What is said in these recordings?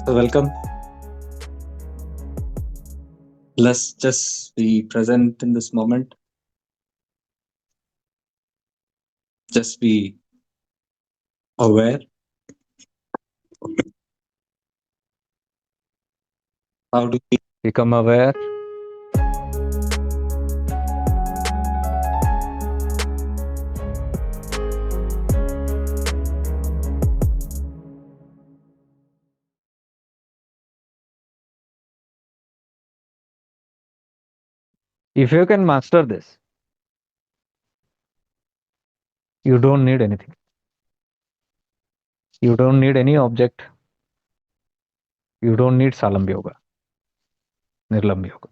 So, welcome. Let's just be present in this moment. Just be aware. How do we become aware? If you can master this, you don't need anything. You don't need any object. You don't need Salam Yoga, Nirlam Yoga.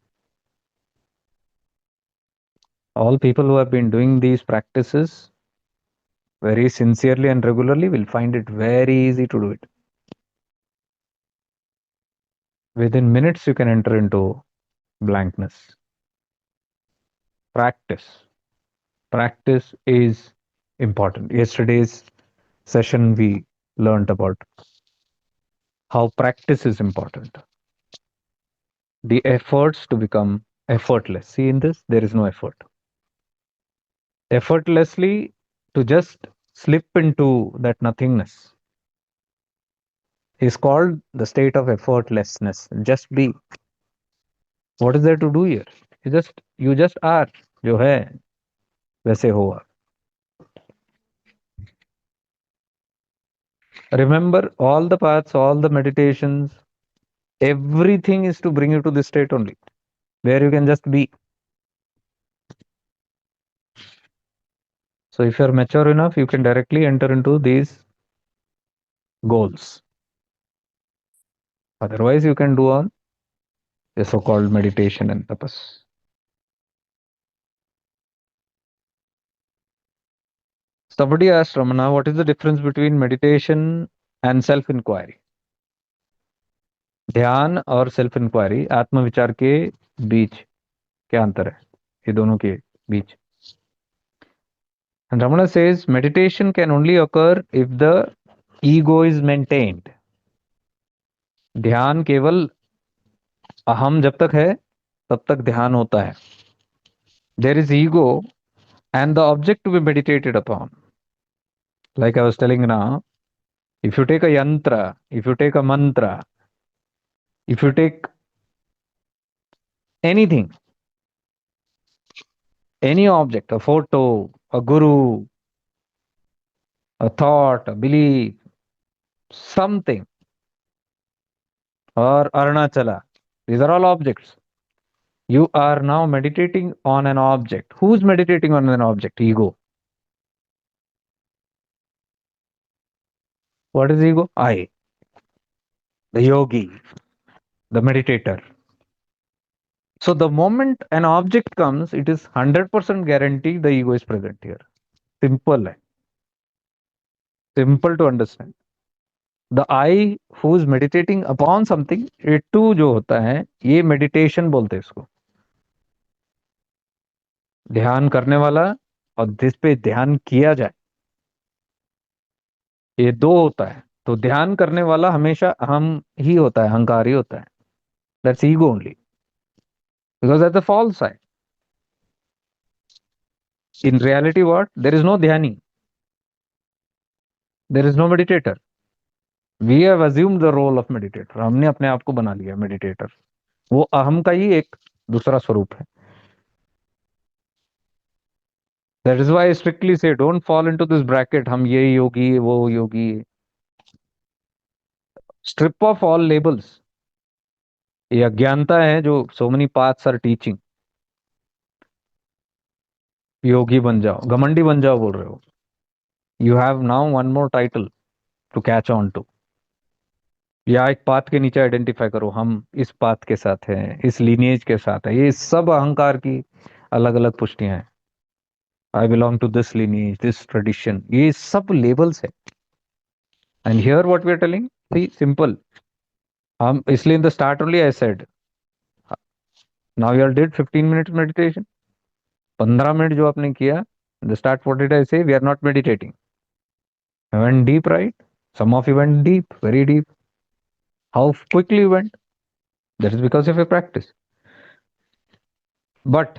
All people who have been doing these practices very sincerely and regularly will find it very easy to do it. Within minutes, you can enter into blankness. Practice. Practice is important. Yesterday's session, we learned about how practice is important. The efforts to become effortless. See, in this, there is no effort. Effortlessly to just slip into that nothingness is called the state of effortlessness. Just be. What is there to do here? You just are. जो है वैसे हो आप. Remember all the paths, all the meditations, everything is to bring you to this state only, where you can just be. So if you're mature enough, you can directly enter into these goals. Otherwise, you can do on the so-called meditation and tapas. Somebody asked Ramana, what is the difference between meditation and self-inquiry? ध्यान और self inquiry, आत्मविचार के बीच क्या अंतर है ये दोनों के बीच? And Ramana says meditation can only occur if the ego is maintained. ध्यान केवल अहम जब तक है तब तक ध्यान होता है. There is ego and the object to be meditated upon. Like I was telling now, if you take a yantra, if you take a mantra, if you take anything, any object, a photo, a guru, a thought, a belief, something, or Arunachala, these are all objects. You are now meditating on an object. Who's meditating on an object? Ego. What is ego? I, the yogi, the meditator. So the moment an object comes, it is 100% guaranteed the ego is present here. Simple है. Simple to understand. The I who is meditating upon something, it too जो होता है, ये meditation बोलते हैं इसको. ध्यान करने वाला और जिस पे ध्यान किया जाए, ये दो होता है. तो ध्यान करने वाला हमेशा हम ही होता है, अहंकार ही होता है. That's ego only. Because that's the false side. In reality, what? There is no dhyani. There is no meditator. We have assumed the role of meditator. हमने अपने आप को बना लिया meditator. वो अहम का ही एक दूसरा स्वरूप है. That is why I strictly say don't fall into this bracket. हम ये योगी वो योगी. Strip off all labels. ये अज्ञानता है जो so many paths are teaching. योगी बन जाओ, घमंडी बन जाओ बोल रहे हो. You have now one more title to catch on to. या एक पाथ के नीचे आइडेंटिफाई करो, हम इस पाथ के साथ हैं, इस लीनिएज के साथ है. ये सब अहंकार की अलग अलग पुष्टियां हैं. I belong to this lineage, this tradition, ये सब लेबल्स है. And here what we are telling, see simple. हम इसलिए in the start only I said now you are did 15 minute meditation. 15 minute जो आपने किया, the start what did I say, we are not meditating. Went deep, right? Some of you went deep, very deep. How quickly you went? That is because of your practice. But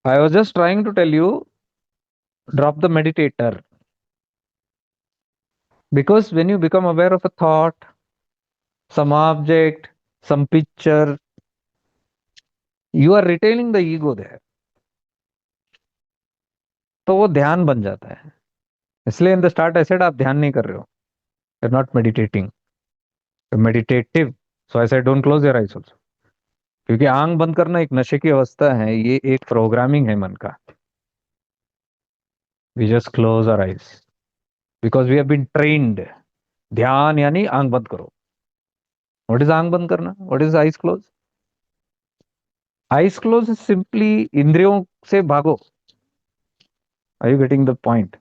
I was just trying to tell you, drop the meditator. Because when you become aware of a thought, some object, some picture, you are retaining the ego there. तो वो ध्यान बन जाता है. इसलिए in the start I said आप ध्यान नहीं कर रहे हो. You are not meditating, you meditative. So I said don't close your eyes also. क्योंकि आंख बंद करना एक नशे की अवस्था है, ये एक प्रोग्रामिंग है मन का. We just close our eyes because we have been trained. ध्यान यानी आंख बंद करो. व्हाट इज आंख बंद करना? What is eyes close? Eyes close is simply इंद्रियों से भागो. Are you getting the point?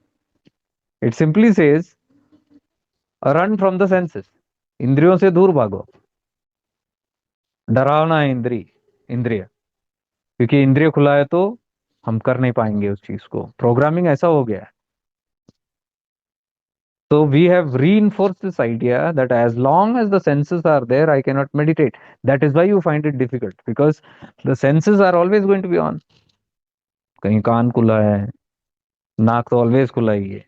It simply says run from the senses. इंद्रियों से दूर भागो. डरावना है इंद्रिय. क्योंकि इंद्रिय खुला है तो हम कर नहीं पाएंगे उस चीज को. प्रोग्रामिंग ऐसा हो गया है. So we have reinforced this idea that as long as the senses are there, I cannot meditate. That is why you find it difficult, because the senses are always going to be on. कहीं कान खुला है, नाक तो always खुला ही है,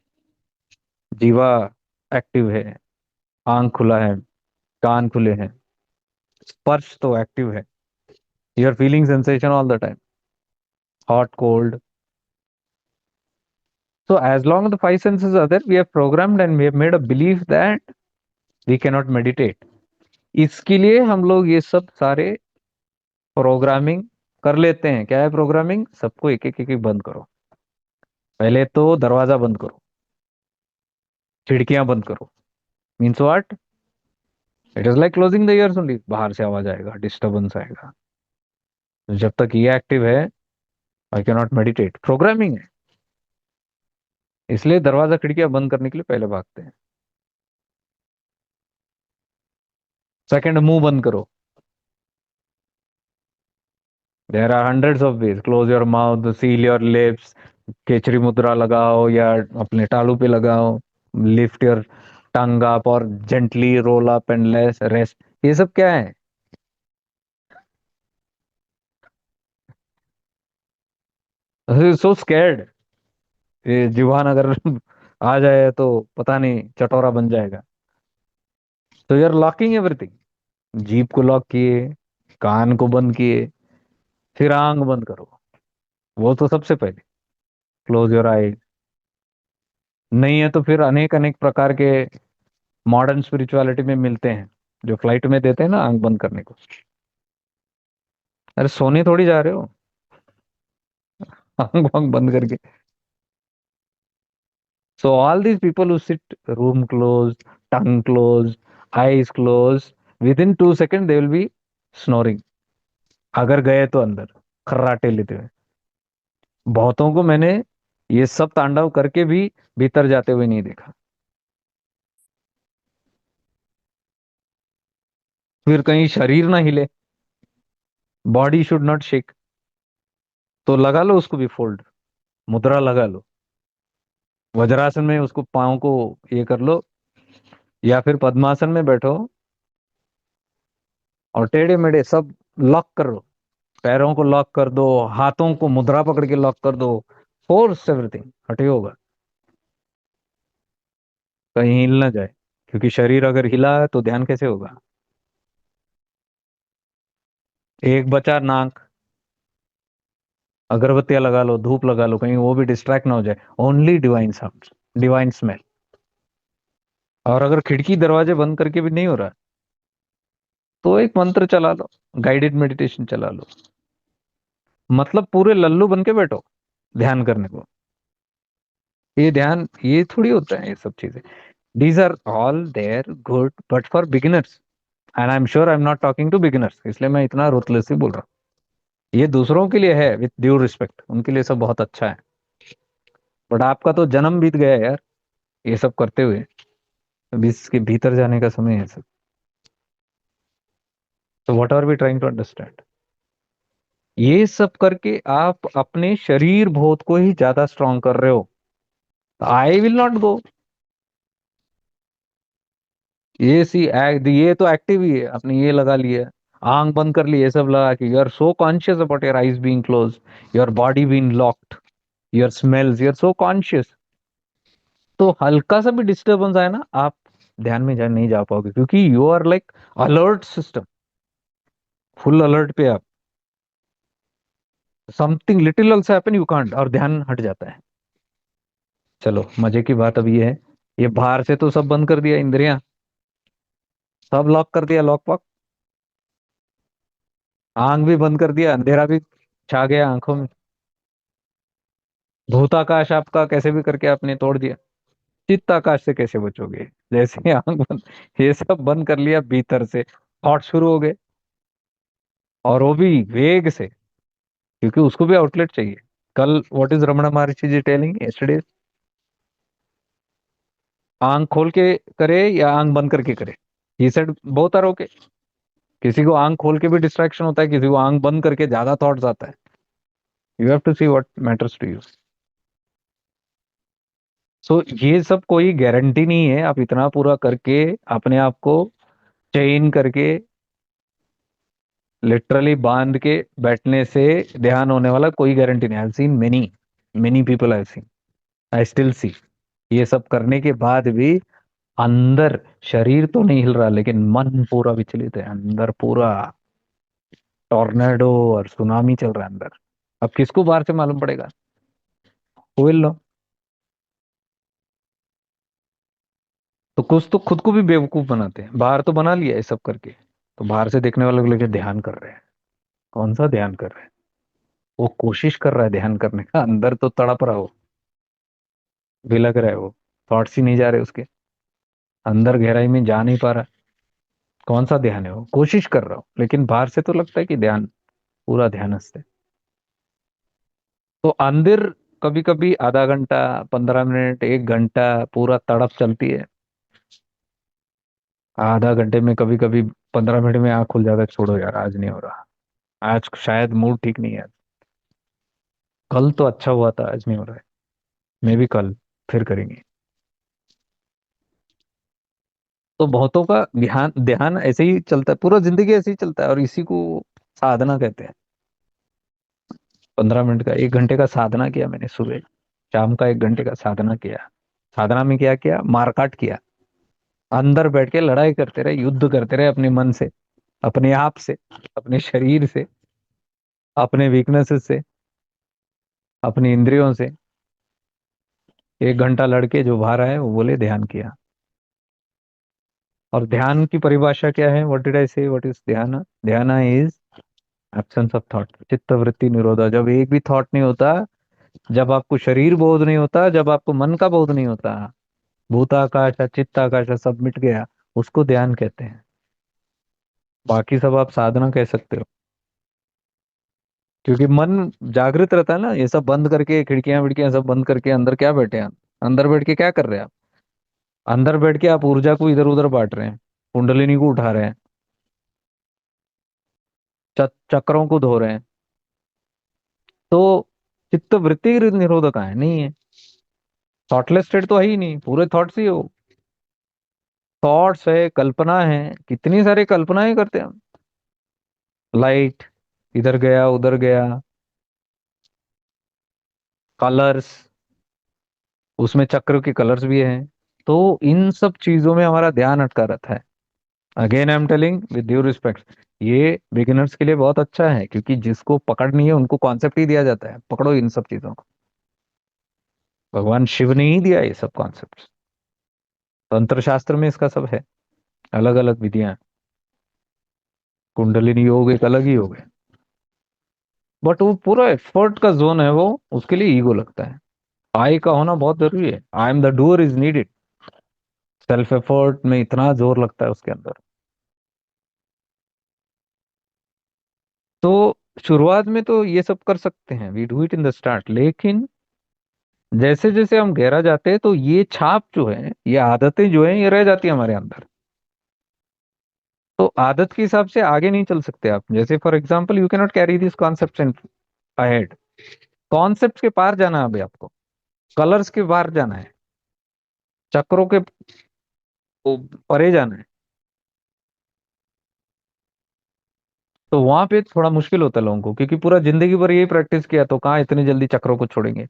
जीवा active है, आंख खुला है, कान खुले हैं, स्पर्श तो एक्टिव है. You are feeling sensation all the time, hot cold. So as long as the five senses are there, we have programmed and we have made a belief that we cannot meditate. इसके लिए हम लोग ये सब सारे programming कर लेते हैं. क्या है प्रोग्रामिंग? सबको एक एक एक बंद करो. पहले तो दरवाजा बंद करो, खिड़कियां बंद करो. Means what? It is like closing the years only. बाहर से आवाज आएगा, डिस्टर्बेंस आएगा. जब तक ये एक्टिव है, I can not meditate. Programming है. इसलिए दरवाजा खिड़कियां बंद करने के लिए पहले भागते हैं. सेकंड, मुंह बंद करो. There are hundreds of ways. Close your mouth, seal your lips, केचरी मुद्रा लगाओ या अपने टालू पे लगाओ. लिफ्ट योर टंग अप और gently roll up and less rest. ये सब क्या है? So scared. ये जीवान अगर आ जाए तो पता नहीं चटोरा बन जाएगा. तो यू आर लॉकिंग एवरीथिंग. जीभ को लॉक किए, कान को बंद किए, फिर आंख बंद करो. वो तो सबसे पहले. क्लोज योर आई. नहीं है तो फिर अनेक अनेक प्रकार के मॉडर्न स्पिरिचुअलिटी में मिलते हैं, जो फ्लाइट में देते हैं ना आंख बंद करने को. अरे सोने थोड़ी जा रहे हो आंख वांख बंद करके. So all these people who sit room close, tongue close, eyes close, with in 2 second they will be snoring. अगर गए तो अंदर खर्राटे लेते हुए. बहुतों को मैंने ये सब तांडव करके भी भीतर जाते हुए नहीं देखा. फिर कहीं शरीर ना हिले, बॉडी शुड नॉट शेक, तो लगा लो उसको भी फोल्ड, मुद्रा लगा लो. वज्रासन में उसको पाँव को ये कर लो, या फिर पद्मासन में बैठो और टेढ़े मेढ़े सब लॉक करो. पैरों को लॉक कर दो, हाथों को मुद्रा पकड़ के लॉक कर दो. Force everything. हटे होगा, कहीं हिल ना जाए. क्योंकि शरीर अगर हिला है तो ध्यान कैसे होगा? एक बचा नाक, अगरबत्तियां लगा लो, धूप लगा लो, कहीं वो भी डिस्ट्रैक्ट ना हो जाए. Only divine sound, divine smell. और अगर खिड़की दरवाजे बंद करके भी नहीं हो रहा, तो एक मंत्र चला लो, गाइडेड मेडिटेशन चला लो. मतलब पूरे लल्लू बन के बैठो ध्यान करने को. ये ध्यान ये थोड़ी होता है ये सब चीजें. These are all there good but for beginners. And I am sure I am not talking to beginners, इसलिए मैं इतना रुतलेसली बोल रहा हूँ. ये दूसरों के लिए है, विथ ड्यू रिस्पेक्ट, उनके लिए सब बहुत अच्छा है. बट आपका तो जन्म बीत गया है यार ये सब करते हुए. अभी इसके भीतर जाने का समय है सब. तो what are we trying to understand? ये सब करके आप अपने शरीर बोध को ही ज्यादा स्ट्रांग कर रहे हो. I will not go. ये तो एक्टिव ही है, आपने ये लगा लिया, आंख बंद कर ली, ये सब लगा के you are so conscious about your eyes being close, your body being locked, your smells, you are so conscious. तो हल्का सा भी डिस्टरबेंस आए ना, आप ध्यान में जा नहीं जा पाओगे, क्योंकि you are like alert system, full alert पे आप। Something little also happen you can't, और ध्यान हट जाता है। चलो मजे की बात अब ये है, ये बाहर से तो सब बंद कर दिया, इंद्रियां सब लॉक कर दिया, लॉक वॉक, आंख भी बंद कर दिया, अंधेरा भी छा गया आंखों में, भूताकाश आपका कैसे भी करके आपने तोड़ दिया, चित्ताकाश से कैसे बचोगे? जैसे ही आंख बंद, ये सब बंद कर लिया, भीतर से थॉट शुरू हो गए, और वो भी वेग से, क्योंकि उसको भी आउटलेट चाहिए। कल what is Ramana Maharshi ji telling yesterday, आंख खोल के करे या आंख बंद करके करे, he said both are okay. किसी को आंख खोल के भी डिस्ट्रैक्शन होता है, किसी को आंख बंद करके ज्यादा थॉट्स आता है, you have to see what matters to you. So ये सब कोई गारंटी नहीं है, आप इतना पूरा करके अपने आप को चेन करके लिटरली बांध के बैठने से ध्यान होने वाला, कोई गारंटी नहीं। I seen many many people, I seen, I still see, ये सब करने के बाद भी अंदर शरीर तो नहीं हिल रहा, लेकिन मन पूरा विचलित है, अंदर पूरा टॉर्नेडो और सुनामी चल रहा है अंदर। अब किसको बाहर से मालूम पड़ेगा? Will know. तो कुछ तो खुद को भी बेवकूफ बनाते हैं, बाहर तो बना लिया ये सब करके, तो बाहर से देखने वालों को लेके ध्यान कर रहे हैं। कौन सा ध्यान कर रहे हैं? वो कोशिश कर रहा है ध्यान करने का, अंदर तो तड़प रहा हो, भी लग रहा है वो, थॉट्स ही नहीं जा रहे उसके, अंदर गहराई में जा नहीं पा रहा। कौन सा ध्यान है? वो कोशिश कर रहा हो, लेकिन बाहर से तो लगता है कि ध्यान, पूरा ध्यानस्थ है। तो अंदर कभी कभी आधा घंटा, 15 मिनट, 1 घंटा पूरा तड़प चलती है, आधा घंटे में कभी कभी 15 मिनट में आँख खुल जाता है, छोड़ो यार आज नहीं हो रहा, आज शायद मूड ठीक नहीं है, कल तो अच्छा हुआ था, आज नहीं हो रहा है, मे भी कल फिर करेंगे। तो बहुतों का ध्यान ध्यान ऐसे ही चलता है, पूरा जिंदगी ऐसे ही चलता है, और इसी को साधना कहते हैं। 15 मिनट का, 1 घंटे का साधना किया मैंने सुबह, शाम का 1 घंटे का साधना किया। साधना में क्या किया? मारकाट किया, अंदर बैठ के लड़ाई करते रहे, युद्ध करते रहे अपने मन से, अपने आप से, अपने शरीर से, अपने वीकनेसेस से, अपनी इंद्रियों से। 1 घंटा लड़के जो बाहर आए वो बोले ध्यान किया। और ध्यान की परिभाषा क्या है? व्हाट डिड आई से, व्हाट इज ध्यान? ध्यान इज एब्सेंस ऑफ थॉट, चित्त वृत्ति निरोधा, जब एक भी थॉट नहीं होता, जब आपको शरीर बोध नहीं होता, जब आपको मन का बोध नहीं होता, भूताकाश या चित्ताकाश या सब मिट गया, उसको ध्यान कहते हैं। बाकी सब आप साधना कह सकते हो, क्योंकि मन जागृत रहता है ना, ये सब बंद करके, खिड़कियां विड़कियां सब बंद करके अंदर क्या बैठे हैं आप? अंदर बैठ के क्या कर रहे हैं आप? अंदर बैठ के आप ऊर्जा को इधर उधर बांट रहे हैं, कुंडलिनी को उठा रहे हैं, चक्रों को धो रहे हैं। तो चित्त वृत्ति निरोधक है नहीं है, थॉटलेस स्टेट तो है ही नहीं, पूरे थॉट्स ही हो, थॉट्स है, कल्पना है, कितनी सारी कल्पनाएं करते हैं हम। लाइट इधर गया उधर गया, कलर्स, उसमें चक्र के कलर्स भी हैं। तो इन सब चीजों में हमारा ध्यान अटका रहता है। Again I am telling with due respect, ये बिगिनर्स के लिए बहुत अच्छा है, क्योंकि जिसको पकड़ नहीं है उनको कॉन्सेप्ट ही दिया जाता है, पकड़ो इन सब चीजों को। भगवान शिव ने ही दिया ये सब कॉन्सेप्ट, तंत्र शास्त्र में इसका सब है, अलग अलग विधियां। कुंडलिनी योग एक अलग ही योग है, बट वो पूरा एफर्ट का जोन है वो, उसके लिए ईगो लगता है। आई का होना बहुत जरूरी है, I am the doer is needed, self effort में इतना जोर लगता है उसके अंदर। तो शुरुआत में तो ये सब कर सकते हैं, we do it in the start, लेकिन जैसे जैसे हम गहरा जाते हैं तो ये छाप जो है, ये आदतें जो है, ये रह जाती है हमारे अंदर। तो आदत के हिसाब से आगे नहीं चल सकते आप। जैसे for example, you cannot carry this concept in ahead, concept के पार जाना है अभी आपको, कलर्स के पार जाना है, चक्रों के वो परे जाना है। तो वहां पे थोड़ा मुश्किल होता है लोगों को, क्योंकि पूरा जिंदगी भर यही प्रैक्टिस किया, तो कहाँ इतनी जल्दी चक्रों को छोड़ेंगे।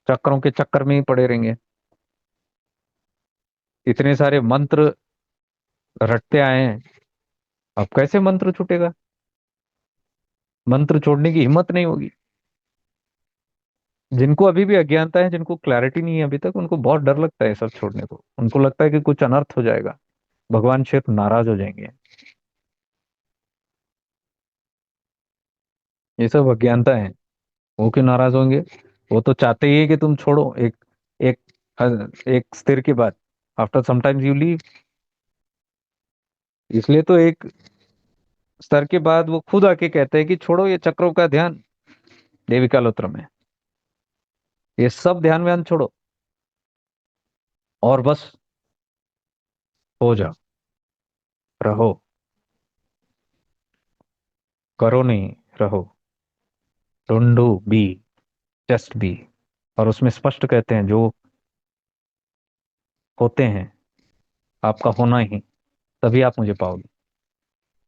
चक्रों के चक्कर में ही पड़े रहेंगे। इतने सारे मंत्र रटते आए हैं, अब कैसे मंत्र छूटेगा। मंत्र छोड़ने की हिम्मत नहीं होगी। जिनको अभी भी अज्ञानता है, जिनको क्लैरिटी नहीं है अभी तक, उनको बहुत डर लगता है सब छोड़ने को। उनको लगता है कि कुछ अनर्थ हो जाएगा, भगवान शिव नाराज हो जाएंगे। ये सब अज्ञानता है। वो क्यों नाराज होंगे। वो तो चाहते ही है कि तुम छोड़ो। एक एक एक स्थिर के बाद आफ्टर समटाइम्स यू लीव। इसलिए तो एक स्तर के बाद वो खुद आके कहते हैं कि छोड़ो ये चक्रों का ध्यान। देवी कालोत्र में ये सब ध्यान व्यान छोड़ो, और बस हो जाओ, रहो। करो नहीं, रहो। Don't do, be, just be. और उसमें स्पष्ट कहते हैं जो होते हैं, आपका होना ही, तभी आप मुझे पाओगे।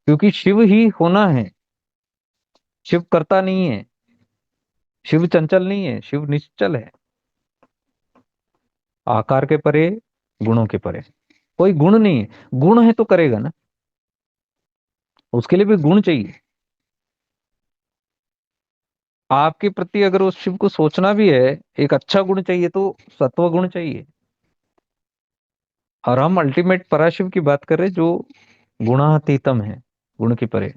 क्योंकि शिव ही होना है। शिव करता नहीं है। शिव चंचल नहीं है, शिव निश्चल है। आकार के परे, गुणों के परे। कोई गुण नहीं है। गुण है तो करेगा ना। उसके लिए भी गुण चाहिए। आपके प्रति अगर उस शिव को सोचना भी है, एक अच्छा गुण चाहिए, तो सत्व गुण चाहिए। और हम अल्टीमेट पराशिव की बात कर रहे हैं, जो गुणातीतम है, गुण के परे।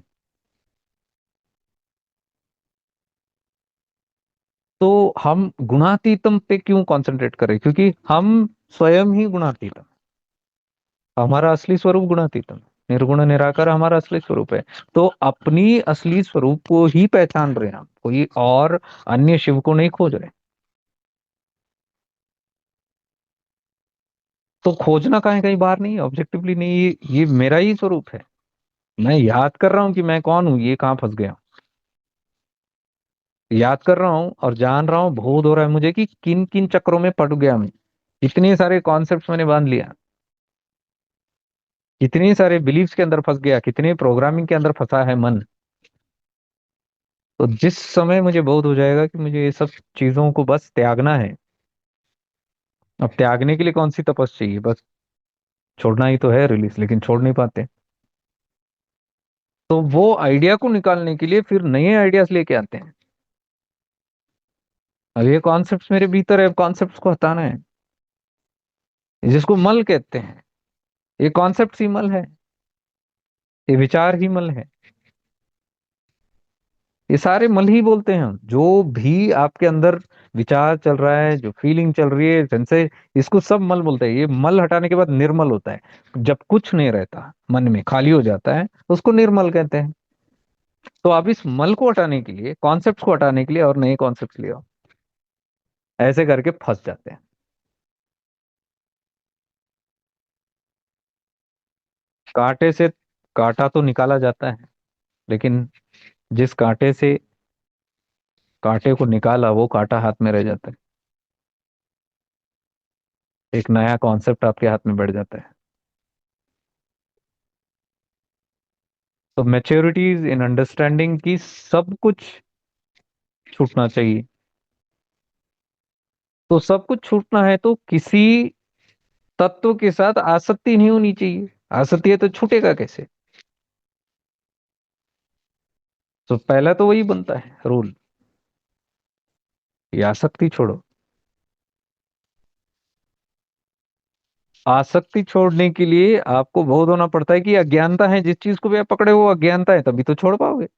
तो हम गुणातीतम पे क्यों कंसंट्रेट करें, क्योंकि हम स्वयं ही गुणातीतम। हमारा असली स्वरूप गुणातीतम। निर्गुण निराकार हमारा असली स्वरूप है। तो अपनी असली स्वरूप को ही पहचान रहे हैं हम, कोई और अन्य शिव को नहीं खोज रहे। तो खोजना कहीं कहीं बाहर नहीं है, ऑब्जेक्टिवली नहीं, ये मेरा ही स्वरूप है। मैं याद कर रहा हूँ कि मैं कौन हूँ, ये कहाँ फंस गया। याद कर रहा हूँ और जान रहा हूँ, बोध हो रहा है मुझे कि किन किन चक्रों में पड़ गया मैं। इतने सारे कॉन्सेप्ट्स मैंने बांध लिया। कितने सारे बिलीफ्स के अंदर फंस गया, कितने प्रोग्रामिंग के अंदर फंसा है मन। तो जिस समय मुझे बोध हो जाएगा कि मुझे ये सब चीजों को बस त्यागना है। अब त्यागने के लिए कौन सी तपस्या चाहिए, बस छोड़ना ही तो है रिलीज, लेकिन छोड़ नहीं पाते। तो वो आइडिया को निकालने के लिए फिर नए आइडियाज लेके आते हैं। अब ये कॉन्सेप्ट्स मेरे भीतर है, कॉन्सेप्ट्स को हटाना है। जिसको मल कहते हैं, ये कॉन्सेप्ट ही मल है। ये विचार ही मल है। ये सारे मल ही बोलते हैं हम, जो भी आपके अंदर विचार चल रहा है, जो फीलिंग चल रही है जिनसे, इसको सब मल बोलते हैं। ये मल हटाने के बाद निर्मल होता है। जब कुछ नहीं रहता, मन में खाली हो जाता है, उसको निर्मल कहते हैं। तो आप इस मल को हटाने के लिए, कॉन्सेप्ट को हटाने के लिए और नए कॉन्सेप्ट ले आओ। ऐसे करके फंस जाते हैं। कांटे से कांटा तो निकाला जाता है, लेकिन जिस कांटे से कांटे को निकाला, वो कांटा हाथ में रह जाता है। एक नया कॉन्सेप्ट आपके हाथ में बैठ जाता है। तो मैच्योरिटीज इन अंडरस्टैंडिंग की सब कुछ छूटना चाहिए। तो सब कुछ छूटना है तो किसी तत्व के साथ आसक्ति नहीं होनी चाहिए। आसक्ति है तो छूटेगा कैसे। तो पहला तो वही बनता है रूल, ये आसक्ति छोड़ो। आसक्ति छोड़ने के लिए आपको बहुत होना पड़ता है कि अज्ञानता है, जिस चीज को भी आप पकड़े हो अज्ञानता है, तभी तो छोड़ पाओगे।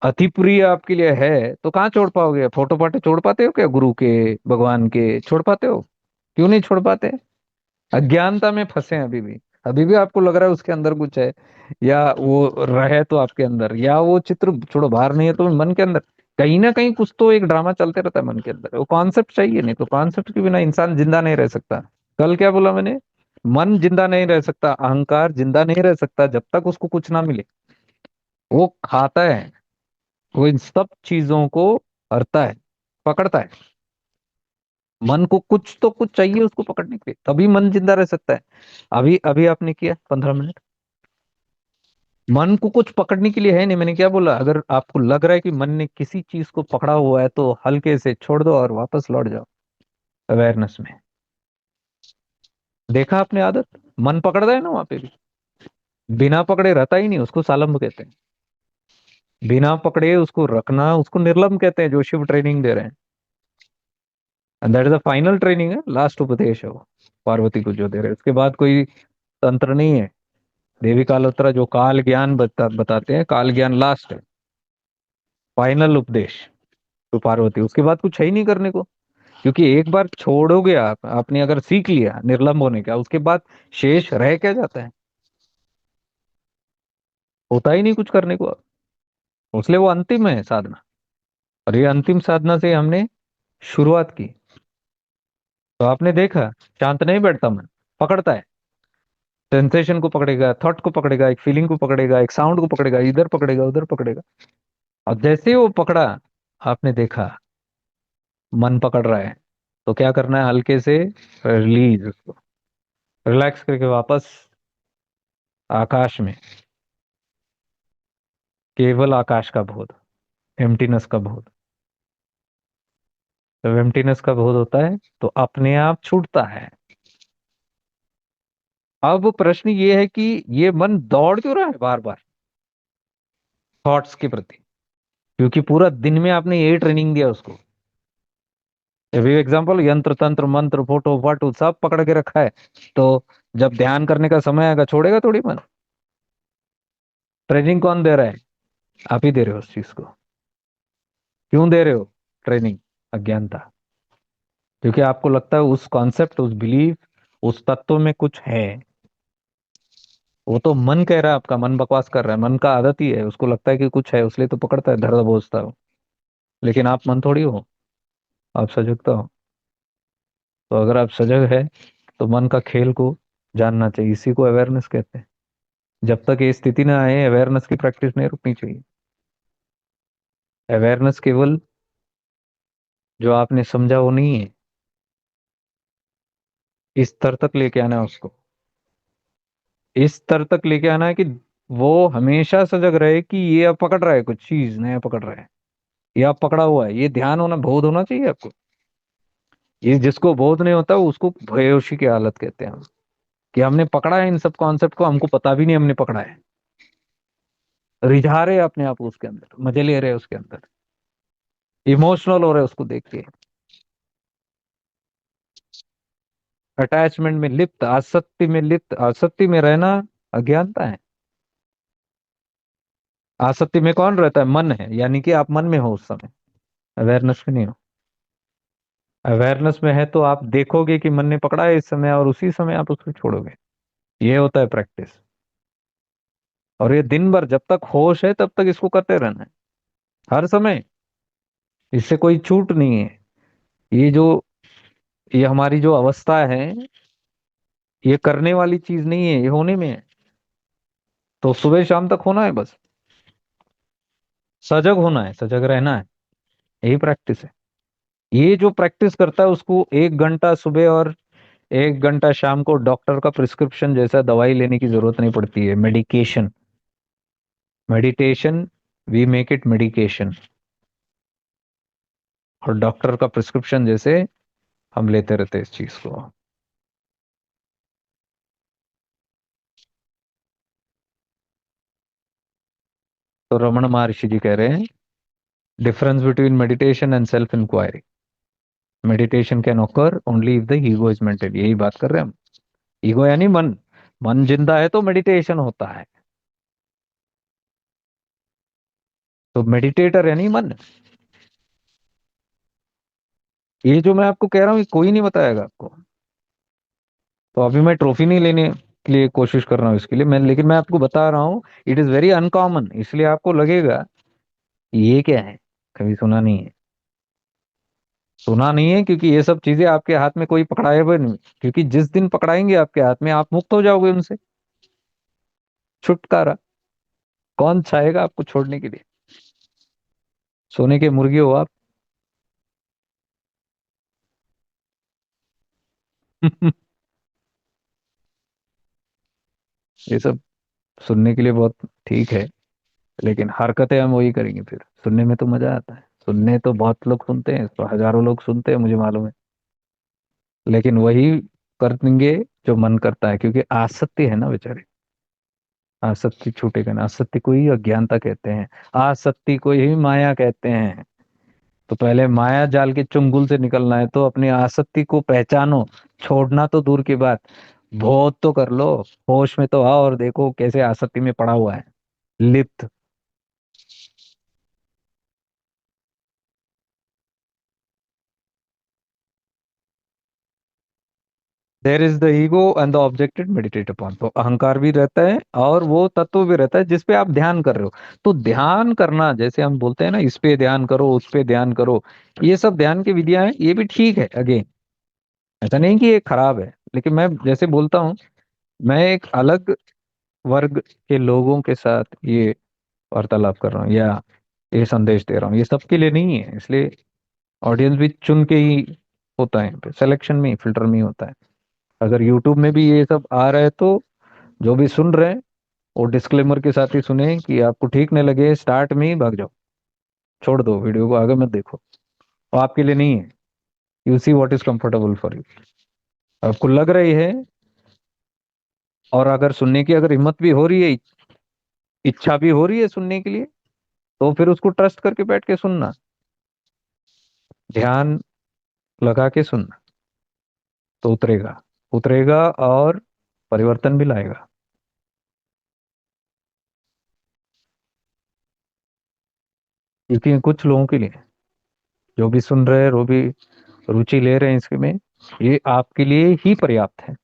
अति प्रिय आपके लिए है तो कहाँ छोड़ पाओगे। फोटो फाटो छोड़ पाते हो क्या, गुरु के, भगवान के छोड़ पाते हो। क्यों नहीं छोड़ पाते। अज्ञानता में फंसे हैं अभी भी। अभी भी आपको लग रहा है उसके अंदर कुछ है, या वो रहे तो आपके अंदर, या वो चित्र छोड़ो बाहर नहीं है तो मन के अंदर कहीं ना कहीं कुछ तो एक ड्रामा चलते रहता है मन के अंदर। वो कॉन्सेप्ट चाहिए, नहीं तो कॉन्सेप्ट के बिना इंसान जिंदा नहीं रह सकता। कल क्या बोला मैंने, मन जिंदा नहीं रह सकता, अहंकार जिंदा नहीं रह सकता जब तक उसको कुछ ना मिले। वो खाता है, वो इन सब चीजों को हरता है, पकड़ता है। मन को कुछ तो कुछ चाहिए उसको पकड़ने के लिए, तभी मन जिंदा रह सकता है। अभी अभी आपने किया 15 मिनट, मन को कुछ पकड़ने के लिए है नहीं। मैंने क्या बोला, अगर आपको लग रहा है कि मन ने किसी चीज को पकड़ा हुआ है तो हल्के से छोड़ दो और वापस लौट जाओ अवेयरनेस में। देखा आपने आदत, मन पकड़ रहा है ना वहां पे भी, बिना पकड़े रहता ही नहीं, उसको सालंब कहते हैं। बिना पकड़े उसको रखना, उसको निर्लंब कहते हैं, जो शिव ट्रेनिंग दे रहे हैं। And that is the final training है, लास्ट उपदेश है वो पार्वती को जो दे रहे हैं। उसके बाद कोई तंत्र नहीं है। देवी कालोत्तरा जो काल ज्ञान बताते हैं, काल ज्ञान लास्ट है, फाइनल उपदेश तो पार्वती। उसके बाद कुछ है ही नहीं करने को, क्योंकि एक बार छोड़ोगे आप, आपने अगर सीख लिया निर्लंब होने का, उसके बाद शेष रह क्या जाता है, होता ही नहीं कुछ करने को। इसलिए वो अंतिम है साधना। और ये अंतिम साधना से हमने शुरुआत की। तो आपने देखा, शांत नहीं बैठता मन, पकड़ता है। सेंसेशन को पकड़ेगा, थॉट को पकड़ेगा, एक फीलिंग को पकड़ेगा, एक साउंड को पकड़ेगा, इधर पकड़ेगा उधर पकड़ेगा। और जैसे ही वो पकड़ा, आपने देखा मन पकड़ रहा है, तो क्या करना है, हल्के से रिलीज उसको, रिलैक्स करके वापस आकाश में, केवल आकाश का बोध, एम्प्टीनेस का बोध। जब एम्प्टीनेस का बोध होता है तो अपने आप छूटता है। अब प्रश्न ये है कि ये मन दौड़ क्यों रहा है बार बार थॉट्स के प्रति, क्योंकि पूरा दिन में आपने यही ट्रेनिंग दिया उसको। अभी एग्जाम्पल, यंत्र तंत्र मंत्र फोटो फाटो सब पकड़ के रखा है, तो जब ध्यान करने का समय आएगा छोड़ेगा थोड़ी मन। ट्रेनिंग कौन दे रहा है, आप ही दे रहे हो उस चीज को। क्यों दे रहे हो ट्रेनिंग, अज्ञानता। क्योंकि आपको लगता है उस कॉन्सेप्ट, उस बिलीफ, उस तत्व में कुछ है। वो तो मन कह रहा है, आपका मन बकवास कर रहा है, मन का आदत ही है, उसको लगता है कि कुछ है, उसलिए तो पकड़ता है, धर बोझता हो। लेकिन आप मन थोड़ी हो, आप सजगता हो। तो अगर आप सजग है तो मन का खेल को जानना चाहिए, इसी को अवेयरनेस कहते हैं। जब तक ये स्थिति ना आए, अवेयरनेस की प्रैक्टिस नहीं रुकनी चाहिए। अवेयरनेस केवल जो आपने समझा वो नहीं है, इस स्तर तक लेके आना है उसको। इस स्तर तक लेके आना है कि वो हमेशा सजग रहे कि ये अब पकड़ रहा है, कुछ चीज नया पकड़ रहा है, ये अब पकड़ा हुआ है। ये ध्यान होना, बोध होना चाहिए आपको। ये जिसको बोध नहीं होता उसको भयहोशी की हालत कहते हैं हम, कि हमने पकड़ा है इन सब कॉन्सेप्ट को, हमको पता भी नहीं हमने पकड़ा है। रिझा रहे अपने आप उसके अंदर, मजे ले रहे उसके अंदर, इमोशनल हो रहे उसको देख के, अटैचमेंट में लिप्त, आसक्ति में लिप्त। आसक्ति में रहना अज्ञानता है। आसक्ति में कौन रहता है, मन है, यानी कि आप मन में हो उस समय, अवेयरनेस में नहीं हो। अवेयरनेस में है तो आप देखोगे कि मन ने पकड़ा है इस समय, और उसी समय आप उसको छोड़ोगे। ये होता है प्रैक्टिस। और ये दिन भर जब तक होश है तब तक इसको करते रहना है, हर समय। इससे कोई छूट नहीं है। ये जो, ये हमारी जो अवस्था है, ये करने वाली चीज नहीं है, ये होने में है। तो सुबह शाम तक होना है बस, सजग होना है, सजग रहना है, यही प्रैक्टिस है। ये जो प्रैक्टिस करता है उसको 1 घंटा सुबह और 1 घंटा शाम को डॉक्टर का प्रिस्क्रिप्शन जैसा दवाई लेने की जरूरत नहीं पड़ती है, medication. Meditation, we make it medication. और डॉक्टर का प्रिस्क्रिप्शन जैसे हम लेते रहते हैं इस चीज को। तो रमन महर्षि जी कह रहे हैं, difference between meditation and self inquiry, meditation can occur only if the ego is maintain. यही बात कर रहे हैं हम। ईगो यानी मन, मन जिंदा है तो मेडिटेशन होता है। तो मेडिटेटर यानी मन। ये जो मैं आपको कह रहा हूँ ये कोई नहीं बताएगा आपको। तो अभी मैं ट्रॉफी नहीं लेने के लिए कोशिश कर रहा हूँ इसके लिए मैं, लेकिन मैं आपको बता रहा हूँ, इट इज वेरी अनकॉमन, इसलिए आपको लगेगा ये क्या है, कभी सुना नहीं है। सुना नहीं है क्योंकि ये सब चीजें आपके हाथ में कोई पकड़ाए हुए नहीं, क्योंकि जिस दिन पकड़ाएंगे आपके हाथ में, आप मुक्त हो जाओगे उनसे, छुटकारा। कौन चाहेगा आपको छोड़ने के लिए, सोने के मुर्गे हो आप। ये सब सुनने के लिए बहुत ठीक है, लेकिन हरकतें हम वही करेंगे फिर। सुनने में तो मजा आता है, सुनने तो बहुत लोग सुनते हैं, तो हजारों लोग सुनते हैं, मुझे मालूम है। लेकिन वही करेंगे जो मन करता है, क्योंकि आसक्ति है ना बेचारे। आसक्ति छूटेगा ना, आसक्ति को ही अज्ञानता कहते हैं, आसक्ति को ही माया कहते हैं। तो पहले माया जाल के चुंगल से निकलना है तो अपनी आसक्ति को पहचानो। छोड़ना तो दूर की बात, बहुत तो कर लो। होश में तो आओ और देखो कैसे आसक्ति में पड़ा हुआ है, लिप्त। There is the ego and the objected meditate upon, तो अहंकार भी रहता है और वो तत्व भी रहता है जिस पे आप ध्यान कर रहे हो। तो ध्यान करना, जैसे हम बोलते हैं ना, इस पे ध्यान करो, उस पे ध्यान करो, ये सब ध्यान की विधियां हैं, ये भी ठीक है। अगेन, ऐसा नहीं कि ये खराब है, लेकिन मैं जैसे बोलता हूँ, मैं एक अलग वर्ग के लोगों के साथ ये वार्तालाप कर रहा हूँ या ये संदेश दे रहा हूँ, ये सबके लिए नहीं है। इसलिए ऑडियंस भी चुन के ही होता है, सिलेक्शन में ही, फिल्टर में ही होता है। अगर यूट्यूब में भी ये सब आ रहा है तो जो भी सुन रहे हैं वो डिस्क्लेमर के साथ ही सुने कि आपको ठीक नहीं लगे स्टार्ट में ही भाग जाओ, छोड़ दो वीडियो को, आगे मत देखो। वो आपके लिए नहीं है। You see what is comfortable for you. आपको लग रही है, और अगर सुनने की अगर हिम्मत भी हो रही है, इच्छा भी हो रही है सुनने के लिए, तो फिर उसको ट्रस्ट करके बैठ के सुनना, ध्यान लगा के सुनना, तो उतरेगा, उतरेगा और परिवर्तन भी लाएगा। क्योंकि कुछ लोगों के लिए, जो भी सुन रहे हैं, वो भी रुचि ले रहे हैं इसमें, ये आपके लिए ही पर्याप्त है।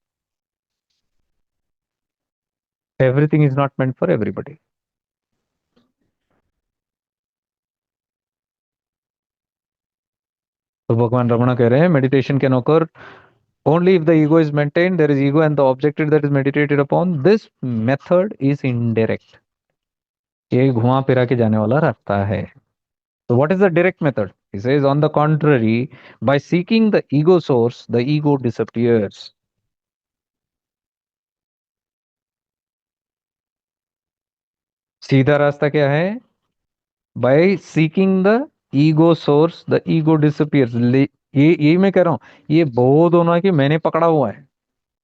Everything is not meant for everybody. तो भगवान रमणा कह रहे हैं, meditation can occur only if the ego is maintained, there is ego and the objective that is meditated upon, this method is indirect। ये घुमा फिरा के जाने वाला रास्ता है। So what is the direct method? He says, on the contrary, by seeking the ego source, the ego disappears। सीधा रास्ता क्या है? By seeking the ego source, the ego disappears। ये यही मैं कह रहा हूँ, ये बोध होना कि मैंने पकड़ा हुआ है,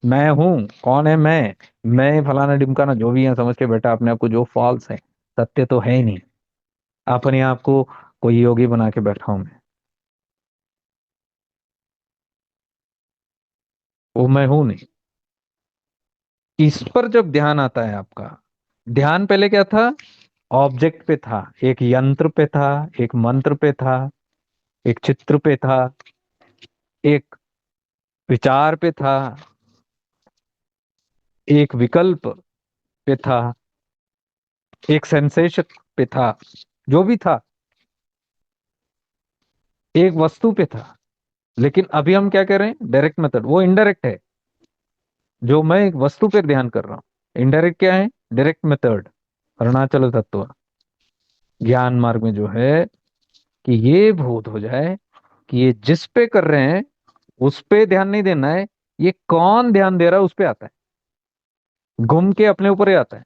मैं हूँ, कौन है मैं फलाना ढिमकाना जो भी है समझ के बैठा अपने आप को, जो फॉल्स है, सत्य तो है ही नहीं। अपने आप को कोई योगी बना के बैठा हूं मैं, वो मैं हूं नहीं। इस पर जब ध्यान आता है आपका, ध्यान पहले क्या था? ऑब्जेक्ट पे था, एक यंत्र पे था, एक मंत्र पे था, एक चित्र पे था, एक विचार पे था, एक विकल्प पे था, एक सेंसेशन पे था, जो भी था, एक वस्तु पे था। लेकिन अभी हम क्या कर रहे हैं? डायरेक्ट मेथड, वो इनडायरेक्ट है। जो मैं एक वस्तु पे ध्यान कर रहा हूँ, इनडायरेक्ट क्या है? डायरेक्ट मेथड, अरुणाचल तत्व, ज्ञान मार्ग में जो है, कि ये बोध हो जाए कि ये जिस पे कर रहे हैं उस पे ध्यान नहीं देना है, ये कौन ध्यान दे रहा है उस पे आता है, घूम के अपने ऊपर ही आता है।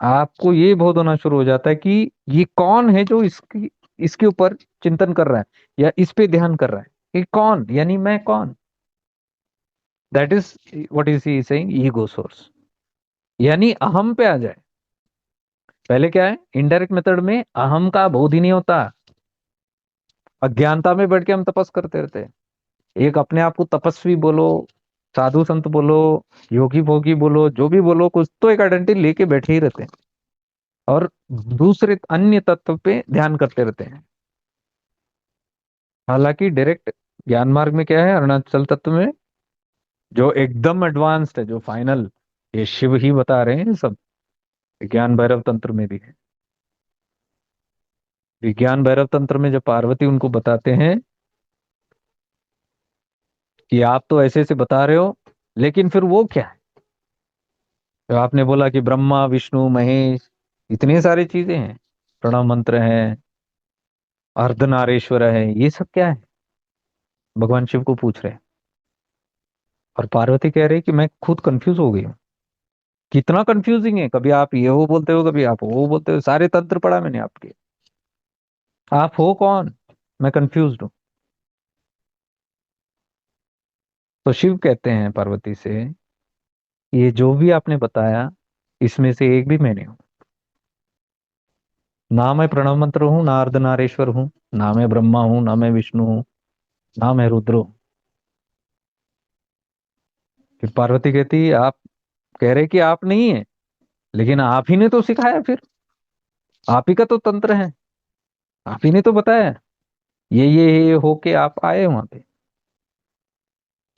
आपको ये बोध होना शुरू हो जाता है कि ये कौन है जो इसकी इसके ऊपर चिंतन कर रहा है या इस पे ध्यान कर रहा है। ये कौन, यानी मैं कौन? That is what is he saying, ego source, यानी अहम पे आ जाए। पहले क्या है? इनडायरेक्ट मेथड में अहम का बोध ही नहीं होता। अज्ञानता में बैठ के हम तपस करते रहते हैं। एक अपने आप को तपस्वी बोलो, साधु संत बोलो, योगी भोगी बोलो, जो भी बोलो, कुछ तो एक आइडेंटिटी लेके बैठे ही रहते हैं और दूसरे अन्य तत्व पे ध्यान करते रहते हैं। हालांकि डायरेक्ट ज्ञान मार्ग में क्या है, अरुणाचल तत्व में, जो एकदम एडवांस्ड है, जो फाइनल, ये शिव ही बता रहे हैं सब। विज्ञान भैरव तंत्र में भी है। विज्ञान भैरव तंत्र में जब पार्वती उनको बताते हैं कि आप तो ऐसे ऐसे बता रहे हो, लेकिन फिर वो क्या है? तो आपने बोला कि ब्रह्मा विष्णु महेश, इतनी सारी चीजें हैं, प्रणव मंत्र है, अर्धनारेश्वर है, ये सब क्या है? भगवान शिव को पूछ रहे हैं। और पार्वती कह रही कि मैं खुद कंफ्यूज हो गई हूँ। कितना कंफ्यूजिंग है, कभी आप ये हो बोलते हो, कभी आप वो बोलते हो, सारे तंत्र पढ़ा मैंने आपके। आप हो कौन? मैं कंफ्यूज हूँ। तो शिव कहते हैं पार्वती से, ये जो भी आपने बताया इसमें से एक भी मैंने हूँ। ना मैं प्रणव मंत्र हूँ, ना अर्धनारेश्वर हूँ, ना मैं ब्रह्मा हूँ, ना मैं विष्णु हूँ, ना मैं रुद्र हूँ। फिर पार्वती कहती, आप कह रहे कि आप नहीं है, लेकिन आप ही ने तो सिखाया, फिर आप ही का तो तंत्र है, आप ही ने तो बताया, ये होके आप आए वहां पे।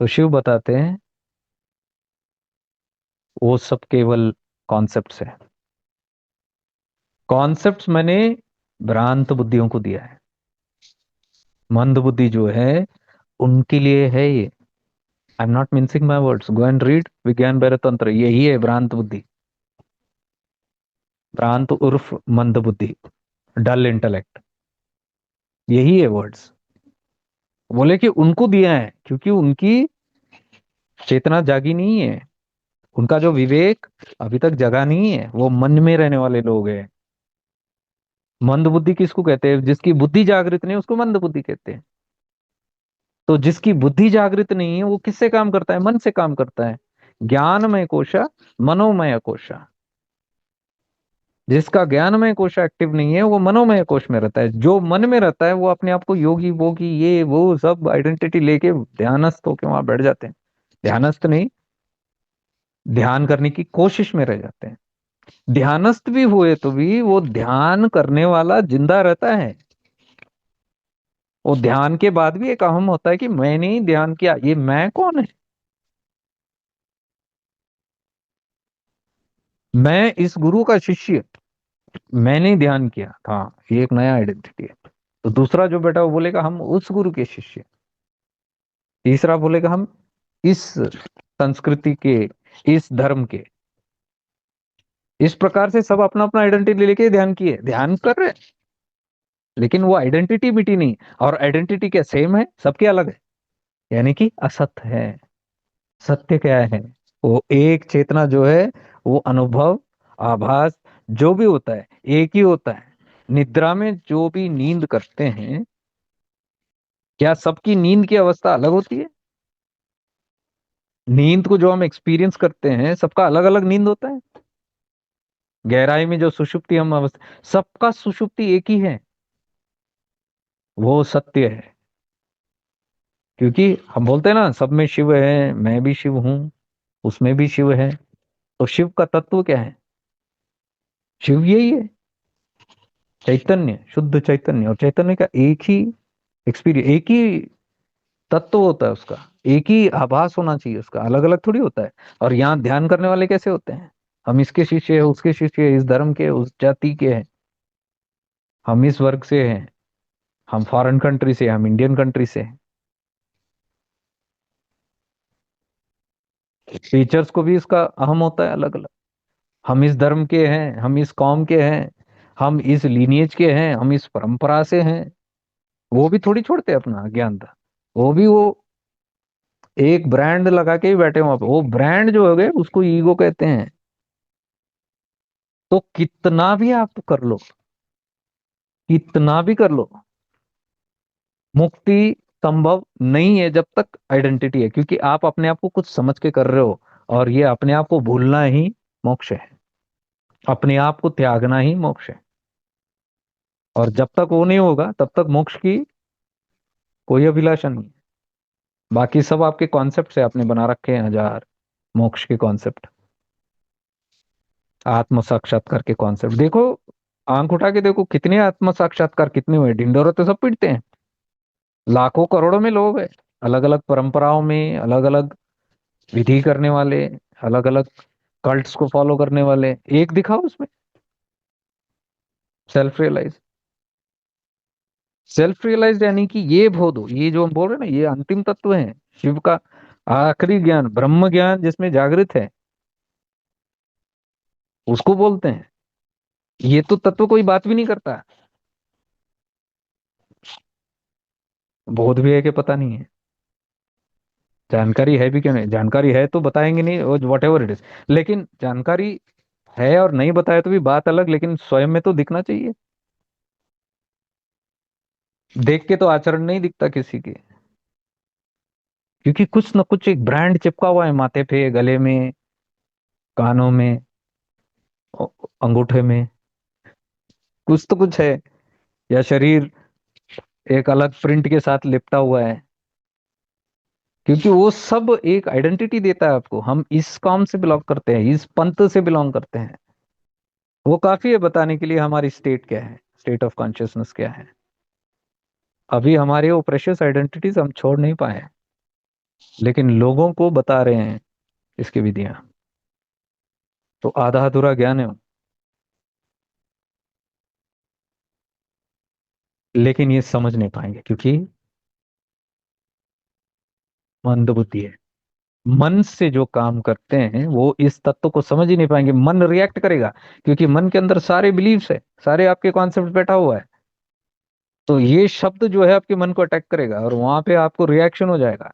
तो शिव बताते हैं, वो सब केवल कॉन्सेप्ट्स है। कॉन्सेप्ट्स मैंने भ्रांत बुद्धियों को दिया है। मंद बुद्धि जो है उनके लिए है ये। आई am not mincing my words, go and read विज्ञान बैर तंत्र, यही है भ्रांत बुद्धि। भ्रांत उर्फ मंद बुद्धि, डल इंटेलेक्ट, यही है वर्ड्स। बोले कि उनको दिया है क्योंकि उनकी चेतना जागी नहीं है, उनका जो विवेक अभी तक जगा नहीं है, वो मन में रहने वाले लोग हैं। मंद बुद्धि किसको कहते हैं? जिसकी बुद्धि जागृत नहीं उसको मंद बुद्धि कहते हैं। तो जिसकी बुद्धि जागृत नहीं है वो किससे काम करता है? मन से काम करता है। ज्ञानमय कोशा, मनोमय कोशा। जिसका ज्ञानमय कोश एक्टिव नहीं है वो मनोमय कोश में रहता है। जो मन में रहता है वो अपने आप को योगी वोगी ये वो सब आइडेंटिटी लेके ध्यानस्थ होके वहां बैठ जाते हैं। ध्यानस्थ नहीं, ध्यान करने की कोशिश में रह जाते हैं। ध्यानस्थ भी हुए तो भी वो ध्यान करने वाला जिंदा रहता है। वो ध्यान के बाद भी एक अहम होता है कि मैंने ही ध्यान किया, ये मैं कौन है? मैं इस गुरु का शिष्य, मैंने ध्यान किया था, ये एक नया आइडेंटिटी है। तो दूसरा जो बेटा वो बोलेगा हम उस गुरु के शिष्य। तीसरा बोलेगा हम इस संस्कृति के, इस धर्म के। इस प्रकार से सब अपना अपना आइडेंटिटी लेके ध्यान किए, ध्यान कर रहे हैं, लेकिन वो आइडेंटिटी मिटी नहीं। और आइडेंटिटी क्या सेम है? सबके अलग है, यानी कि असत है। सत्य क्या है? वो एक चेतना जो है, वो अनुभव, आभास, जो भी होता है एक ही होता है। निद्रा में जो भी नींद करते हैं, क्या सबकी नींद की अवस्था अलग होती है? नींद को जो हम एक्सपीरियंस करते हैं सबका अलग अलग नींद होता है। गहराई में जो सुषुप्ति हम अवस्था, सबका सुषुप्ति एक ही है, वो सत्य है। क्योंकि हम बोलते हैं ना, सब में शिव है, मैं भी शिव हूं, उसमें भी शिव है। तो शिव का तत्व क्या है? शिव यही है, चैतन्य, शुद्ध चैतन्य। और चैतन्य का एक ही एक्सपीरियंस, एक ही तत्व होता है उसका, एक ही आभास होना चाहिए उसका, अलग अलग थोड़ी होता है। और यहाँ ध्यान करने वाले कैसे होते हैं? हम इसके शिष्य है, उसके शिष्य है, इस धर्म के, उस जाति के हैं, हम इस वर्ग से हैं, हम फॉरेन कंट्री से, हम इंडियन कंट्री से हैं। टीचर्स को भी इसका अहम होता है अलग अलग। हम इस धर्म के हैं, हम इस कौम के हैं, हम इस लीनिएज के हैं, हम इस परंपरा से हैं। वो भी थोड़ी छोड़ते अपना अज्ञानता। वो भी वो एक ब्रांड लगा के ही बैठे वहां पे। वो ब्रांड जो हो गए उसको ईगो कहते हैं। तो कितना भी आप कर लो, कितना भी कर लो, मुक्ति संभव नहीं है जब तक आइडेंटिटी है। क्योंकि आप अपने आप को कुछ समझ के कर रहे हो, और ये अपने आप को भूलना ही मोक्ष है। अपने आप को त्यागना ही मोक्ष है। और जब तक वो नहीं होगा तब तक मोक्ष की कोई अभिलाषा नहीं है। बाकी सब आपके कॉन्सेप्ट से आपने बना रखे हैं हजार मोक्ष के कॉन्सेप्ट। आत्म साक्षात्कार के कॉन्सेप्ट देखो, आंख उठा के देखो कितने आत्म साक्षात्कार कितने हुए। ढिंडोरा तो सब पीटते हैं, लाखों करोड़ों में लोग हैं, अलग अलग परंपराओं में, अलग अलग विधि करने वाले, अलग अलग कल्ट्स को फॉलो करने वाले। एक दिखाओ उसमें सेल्फ रियलाइज। सेल्फ रियलाइज यानी कि ये बोध हो, ये जो हम बोल रहे हैं ना, ये अंतिम तत्व है शिव का। आखिरी ज्ञान, ब्रह्म ज्ञान जिसमें जागृत है, उसको बोलते हैं। ये तो तत्व कोई बात भी नहीं करता, बोध भी है कि पता नहीं है। जानकारी है भी क्यों नहीं, जानकारी है तो बताएंगे नहीं, वट एवर इट इज। लेकिन जानकारी है और नहीं बताया तो भी बात अलग, लेकिन स्वयं में तो दिखना चाहिए। देख के तो आचरण नहीं दिखता किसी के, क्योंकि कुछ न कुछ एक ब्रांड चिपका हुआ है माथे पे, गले में, कानों में, अ- अंगूठे में, कुछ तो कुछ है। या शरीर एक अलग प्रिंट के साथ लिपटा हुआ है, क्योंकि वो सब एक आइडेंटिटी देता है आपको। हम इस कॉम से बिलोंग करते हैं, इस पंथ से बिलोंग करते हैं, वो काफी है बताने के लिए हमारी स्टेट क्या है, स्टेट ऑफ कॉन्शियसनेस क्या है। अभी हमारे वो प्रेशियस आइडेंटिटीज हम छोड़ नहीं पाए हैं, लेकिन लोगों को बता रहे हैं इसकी विधियां। तो आधा अधूरा ज्ञान है वो, लेकिन ये समझ नहीं पाएंगे क्योंकि मंद बुद्धि है। मन से जो काम करते हैं वो इस तत्व को समझ ही नहीं पाएंगे। मन रिएक्ट करेगा, क्योंकि मन के अंदर सारे बिलीव्स है, सारे आपके कॉन्सेप्ट बैठा हुआ है। तो ये शब्द जो है आपके मन को अटैक करेगा और वहां पे आपको रिएक्शन हो जाएगा।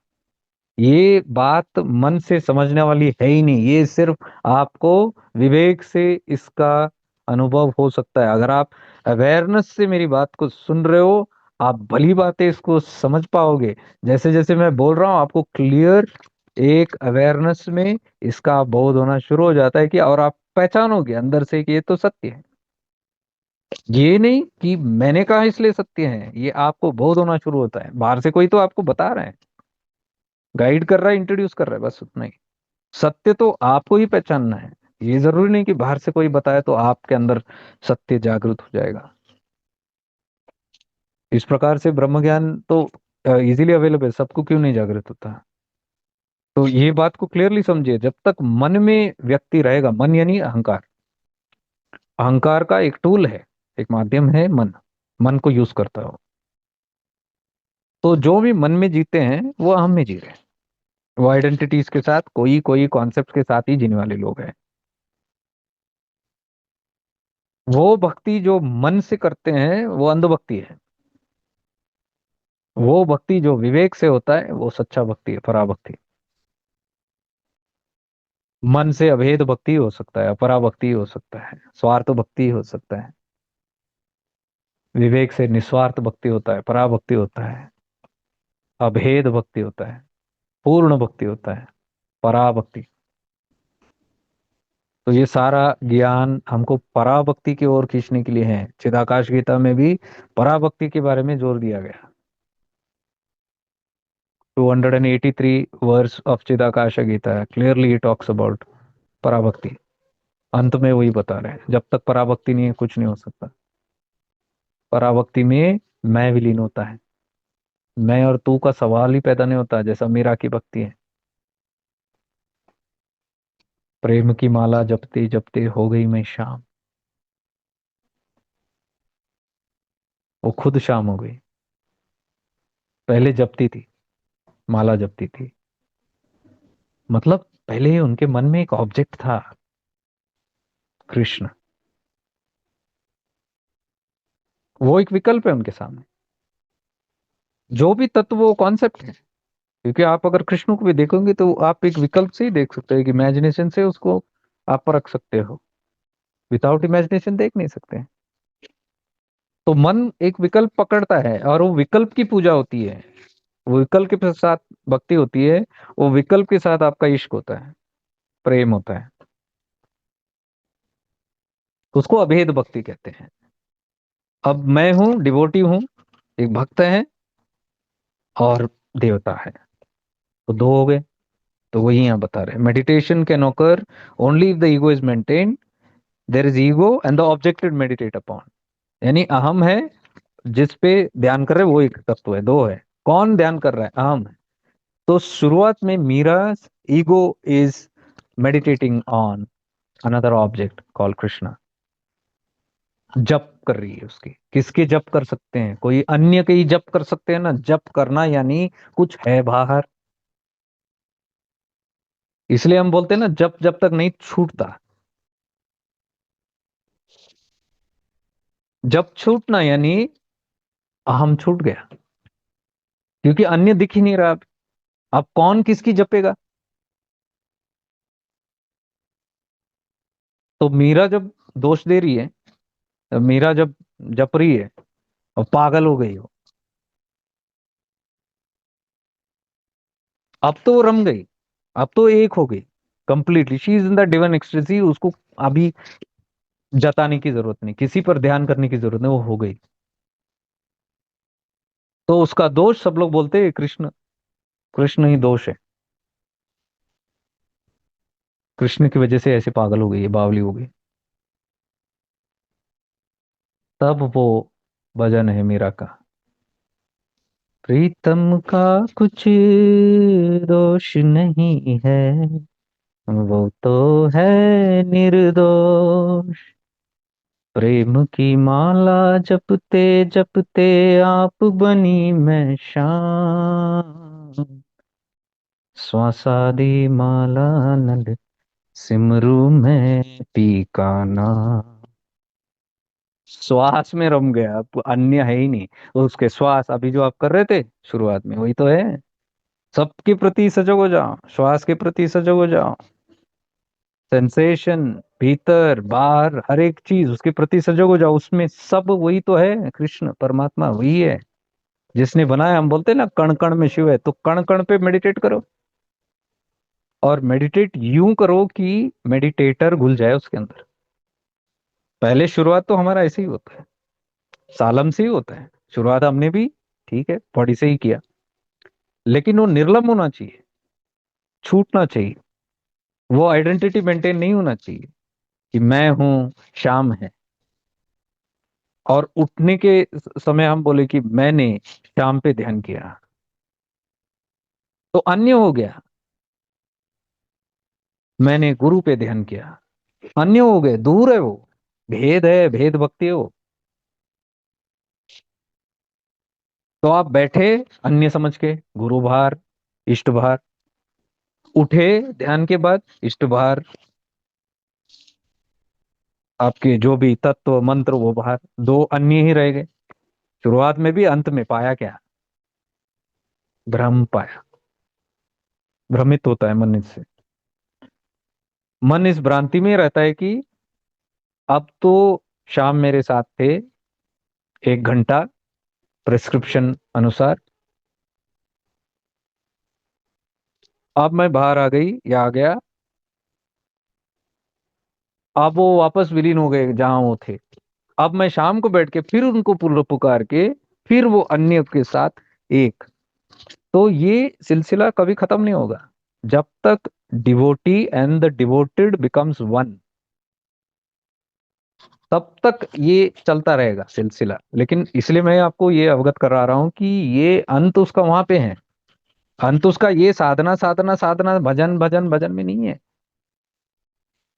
ये बात मन से समझने वाली है ही नहीं, ये सिर्फ आपको विवेक से इसका अनुभव हो सकता है। अगर आप अवेयरनेस से मेरी बात को सुन रहे हो, आप भली बातें इसको समझ पाओगे। जैसे जैसे मैं बोल रहा हूँ आपको क्लियर एक अवेयरनेस में इसका बोध होना शुरू हो जाता है कि, और आप पहचानोगे अंदर से कि ये तो सत्य है। ये नहीं कि मैंने कहा इसलिए सत्य है, ये आपको बोध होना शुरू होता है। बाहर से कोई तो आपको बता रहा है, गाइड कर रहा है, इंट्रोड्यूस कर रहा है, बस उतना ही। सत्य तो आपको ही पहचानना है। ये जरूरी नहीं कि बाहर से कोई बताए तो आपके अंदर सत्य जागृत हो जाएगा। इस प्रकार से ब्रह्म ज्ञान तो इजीली अवेलेबल, सबको क्यों नहीं जागृत होता। तो ये बात को क्लियरली समझिए, जब तक मन में व्यक्ति रहेगा, मन यानी अहंकार, अहंकार का एक टूल है, एक माध्यम है मन, मन को यूज करता हो। तो जो भी मन में जीते हैं वो अहम में जी रहे हैं, वो आइडेंटिटीज के साथ, कोई कोई कॉन्सेप्ट के साथ ही जीने वाले लोग हैं। वो भक्ति जो मन से करते हैं वो अंधभक्ति है। वो भक्ति जो विवेक से होता है वो सच्चा भक्ति है, पराभक्ति। मन से अभेद भक्ति हो सकता है, अपराभक्ति हो सकता है, स्वार्थ भक्ति हो सकता है। विवेक से निस्वार्थ भक्ति होता है, पराभक्ति होता है, अभेद भक्ति होता है, पूर्ण भक्ति होता है, पराभक्ति। तो ये सारा ज्ञान हमको पराभक्ति की ओर खींचने के लिए है। चिदाकाश गीता में भी पराभक्ति के बारे में जोर दिया गया। 283 verse of Chidakash Gita clearly talks about पराभक्ति। अंत में वही बता रहे हैं, जब तक पराभक्ति नहीं है कुछ नहीं हो सकता। पराभक्ति में मैं विलीन होता है, मैं और तू का सवाल ही पैदा नहीं होता, जैसा मीरा की भक्ति है। प्रेम की माला जपते जपते हो गई मैं शाम, वो खुद शाम हो गई। पहले जपती थी, माला जपती थी, मतलब पहले उनके मन में एक ऑब्जेक्ट था, कृष्ण। वो एक विकल्प है उनके सामने, जो भी तत्व वो कॉन्सेप्ट है। क्योंकि आप अगर कृष्ण को भी देखोगे तो आप एक विकल्प से ही देख सकते हैं, कि इमेजिनेशन से उसको आप परख सकते हो, विदाउट इमेजिनेशन देख नहीं सकते। तो मन एक विकल्प पकड़ता है और वो विकल्प की पूजा होती है, वो विकल्प के साथ भक्ति होती है, वो विकल्प के साथ आपका इश्क होता है, प्रेम होता है। उसको अभेद भक्ति कहते हैं। अब मैं हूं, डिवोटी हूं, एक भक्त है और देवता है, तो दो हो गए। तो वही यहाँ बता रहे हैं, meditation can occur only if the ego is maintained. There is ego and the object meditate upon, यानी अहम है जिस पे ध्यान कर रहे हैं, वो एक तत्व है, दो है। कौन ध्यान कर रहा है? अहम है। तो शुरुआत में Meera ego is meditating on another object called Krishna, जप कर रही है उसकी। किसके जप कर सकते हैं? कोई अन्य के ही जप कर सकते हैं ना। जप करना यानी कुछ है बाहर, इसलिए हम बोलते हैं ना, जप जब तक नहीं छूटता। जब छूटना यानी अहम छूट गया, क्योंकि अन्य दिख ही नहीं रहा अब। अब कौन किसकी जपेगा? तो मीरा जब दोष दे रही है, मीरा जब जप रही है और पागल हो गई हो, अब तो वो रम गई, अब तो एक हो गई completely, she is in the divine ecstasy. उसको अभी जताने की जरूरत नहीं, किसी पर ध्यान करने की जरूरत नहीं, वो हो गई। तो उसका दोष सब लोग बोलते हैं कृष्ण, कृष्ण ही दोष है, कृष्ण की वजह से ऐसे पागल हो गई है, बावली हो गई। तब वो भजन है मीरा का, प्रीतम का कुछ दोष नहीं है, वो तो है निर्दोष। प्रेम की माला जपते जपते आप बनी मैं शाम, श्वासादि माला नल सिमरू में पी का नाम। श्वास में रम गया, अब अन्य है ही नहीं। उसके श्वास अभी जो आप कर रहे थे शुरुआत में, वही तो है। सबके प्रति सजग हो जाओ, श्वास के प्रति सजग हो जाओ, सेंसेशन, भीतर बाहर हर एक चीज उसके प्रति सजग हो जाओ, उसमें सब वही तो है, कृष्ण परमात्मा वही है जिसने बनाया। हम बोलते हैं ना कण कण में शिव है, तो कण कण पे मेडिटेट करो, और मेडिटेट यूं करो कि मेडिटेटर घुल जाए उसके अंदर। पहले शुरुआत तो हमारा ऐसे ही होता है, सालम से ही होता है शुरुआत, हमने भी ठीक है बॉडी से ही किया, लेकिन वो निर्लम होना चाहिए, छूटना चाहिए, वो आइडेंटिटी मेंटेन नहीं होना चाहिए कि मैं हूं, शाम है। और उठने के समय हम बोले कि मैंने शाम पे ध्यान किया, तो अन्य हो गया। मैंने गुरु पे ध्यान किया, अन्य हो गए, दूर है वो, भेद है, भेद भक्ति है वो। तो आप बैठे अन्य समझ के, गुरु बाहर, इष्ट बाहर, उठे ध्यान के बाद इष्ट बाहर, आपके जो भी तत्व मंत्र वो बाहर, दो अन्य ही रह गए। शुरुआत में भी, अंत में पाया क्या? भ्रम पाया। भ्रमित होता है मन इससे, मन इस भ्रांति में रहता है कि अब तो शाम मेरे साथ थे 1 घंटा प्रिस्क्रिप्शन अनुसार, अब मैं बाहर आ गई या आ गया, अब वो वापस विलीन हो गए जहां वो थे। अब मैं शाम को बैठ के फिर उनको पुकार के फिर वो अन्य के साथ एक। तो ये सिलसिला कभी खत्म नहीं होगा जब तक devotee and the devoted becomes one, तब तक ये चलता रहेगा सिलसिला। लेकिन इसलिए मैं आपको ये अवगत करा रहा हूं कि ये अंत उसका वहां पे है, अंत उसका ये साधना साधना साधना भजन भजन भजन में नहीं है।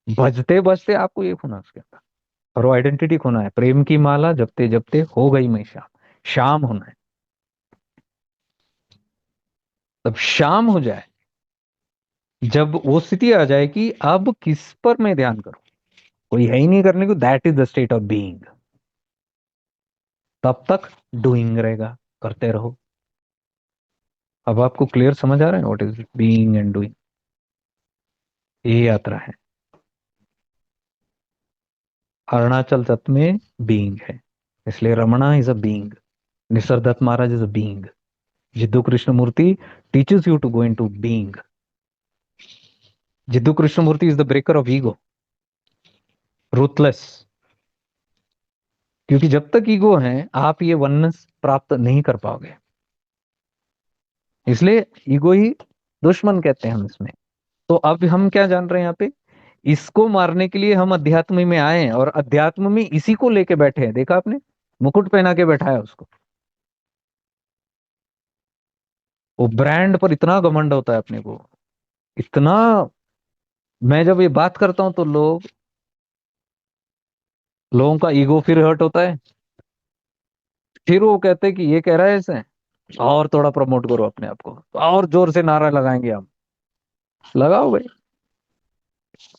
भजते भजते आपको ये होना उसके अंदर, और वो आइडेंटिटी खोना है। प्रेम की माला जपते जपते हो गई मैं शाम, शाम होना है। तब शाम हो जाए, जब वो स्थिति आ जाए कि अब किस पर मैं ध्यान करूं, कोई है ही नहीं करने को, that is the state of being. तब तक डूइंग रहेगा, करते रहो। अब आपको क्लियर समझ आ रहा है what is being and doing? ये यात्रा है। अरुणाचल तत्व में बीइंग है, इसलिए Ramana is a being, Nisargadatta Maharaj is a being, Jiddu Krishnamurti teaches you to go into being. Jiddu Krishnamurti is the breaker of ego, ruthless. क्योंकि जब तक ईगो है आप ये वननेस प्राप्त नहीं कर पाओगे, इसलिए ईगो ही दुश्मन कहते हैं हम इसमें। तो अब हम क्या जान रहे हैं यहाँ पे, इसको मारने के लिए हम अध्यात्म में आए हैं, और अध्यात्म में इसी को लेके बैठे हैं। देखा आपने, मुकुट पहना के बैठा है उसको। वो ब्रांड पर इतना घमंड होता है अपने को, इतना। मैं जब ये बात करता हूं तो लोगों का ईगो फिर हर्ट होता है, फिर वो कहते हैं कि ये कह रहा है ऐसे, और थोड़ा प्रमोट करो अपने आप को, और जोर से नारा लगाएंगे हम। लगाओ भाई,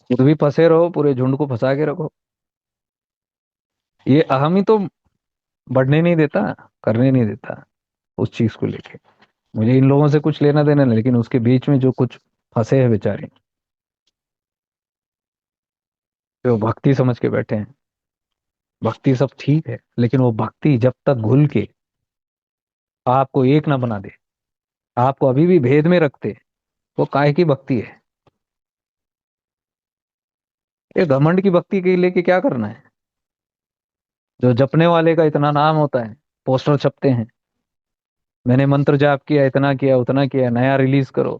खुद भी फंसे रहो, पूरे झुंड को फंसा के रखो। ये अहम ही तो बढ़ने नहीं देता, करने नहीं देता उस चीज को लेके। मुझे इन लोगों से कुछ लेना देना नहीं, लेकिन उसके बीच में जो कुछ फंसे हैं बेचारे, जो भक्ति समझ के बैठे हैं, भक्ति सब ठीक है, लेकिन वो भक्ति जब तक घुल के आपको एक ना बना दे, आपको अभी भी भेद में रखते, वो काहे की भक्ति है? ये घमंड की भक्ति के लेके क्या करना है? जो जपने वाले का इतना नाम होता है, पोस्टर छपते हैं, मैंने मंत्र जाप किया, इतना किया, उतना किया, नया रिलीज करो।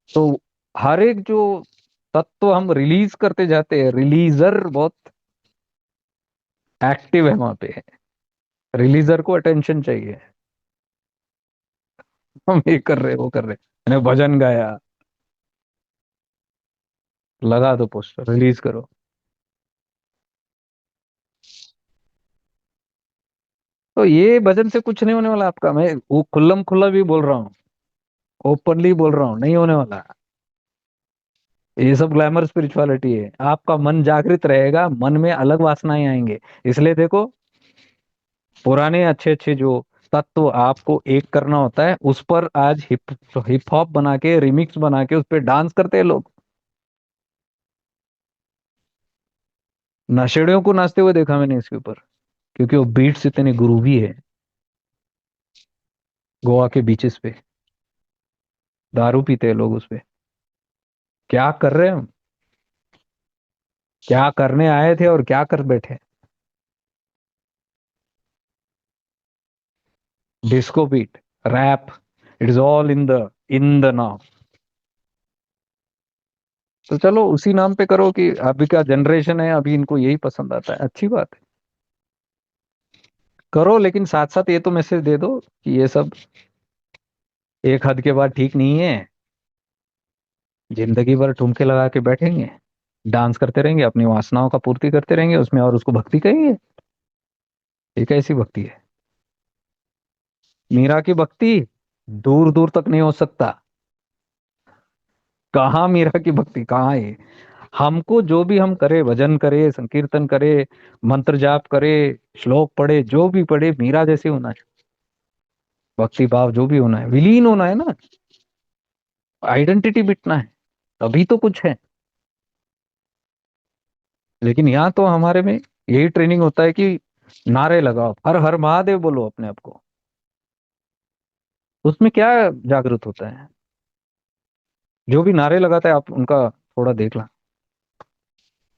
तो हर एक जो तत्व हम रिलीज करते जाते हैं, रिलीजर बहुत एक्टिव है वहां पे, रिलीजर को अटेंशन चाहिए। हम ये कर रहे, वो कर रहे, मैंने भजन गाया, लगा दो पोस्टर, रिलीज करो। तो ये भजन से कुछ नहीं होने वाला आपका, मैं वो खुल्लम खुल्ला भी बोल रहा हूँ, ओपनली बोल रहा हूँ, नहीं होने वाला। ये सब ग्लैमर स्पिरिचुअलिटी है। आपका मन जागृत रहेगा, मन में अलग वासनाएं आएंगे। इसलिए देखो, पुराने अच्छे अच्छे जो तत्व आपको एक करना होता है, उस पर आज हिप हिप हॉप बना के, रिमिक्स बना के उस पर डांस करते हैं लोग। नशेड़ियों को नाचते हुए देखा मैंने इसके ऊपर, क्योंकि वो बीट्स इतने ग्रूवी है। गोवा के बीचेस पे दारू पीते हैं लोग उस पे। क्या कर रहे हैं हम? क्या करने आए थे और क्या कर बैठे? Disco beat, rap, it is all in the now. तो चलो उसी नाम पे करो कि अभी का जनरेशन है, अभी इनको यही पसंद आता है, अच्छी बात है, करो। लेकिन साथ साथ ये तो मैसेज दे दो कि ये सब एक हद के बाद ठीक नहीं है। जिंदगी भर ठुमके लगा के बैठेंगे, डांस करते रहेंगे, अपनी वासनाओं का पूर्ति करते रहेंगे उसमें, और उसको भक्ति कहेंगे? ये कैसी भक्ति है? मीरा की भक्ति दूर दूर तक नहीं हो सकता। कहाँ मीरा की भक्ति, कहाँ है? हमको जो भी हम करे, भजन करे, संकीर्तन करे, मंत्र जाप करे, श्लोक पढ़े, जो भी पढ़े, मीरा जैसे होना है। भक्ति भाव जो भी होना है, विलीन होना है ना, आइडेंटिटी मिटना है, तभी तो कुछ है। लेकिन यहाँ तो हमारे में यही ट्रेनिंग होता है कि नारे लगाओ, हर हर महादेव बोलो अपने आप को। उसमें क्या जागृत होता है? जो भी नारे लगाता है, आप उनका थोड़ा देख ला,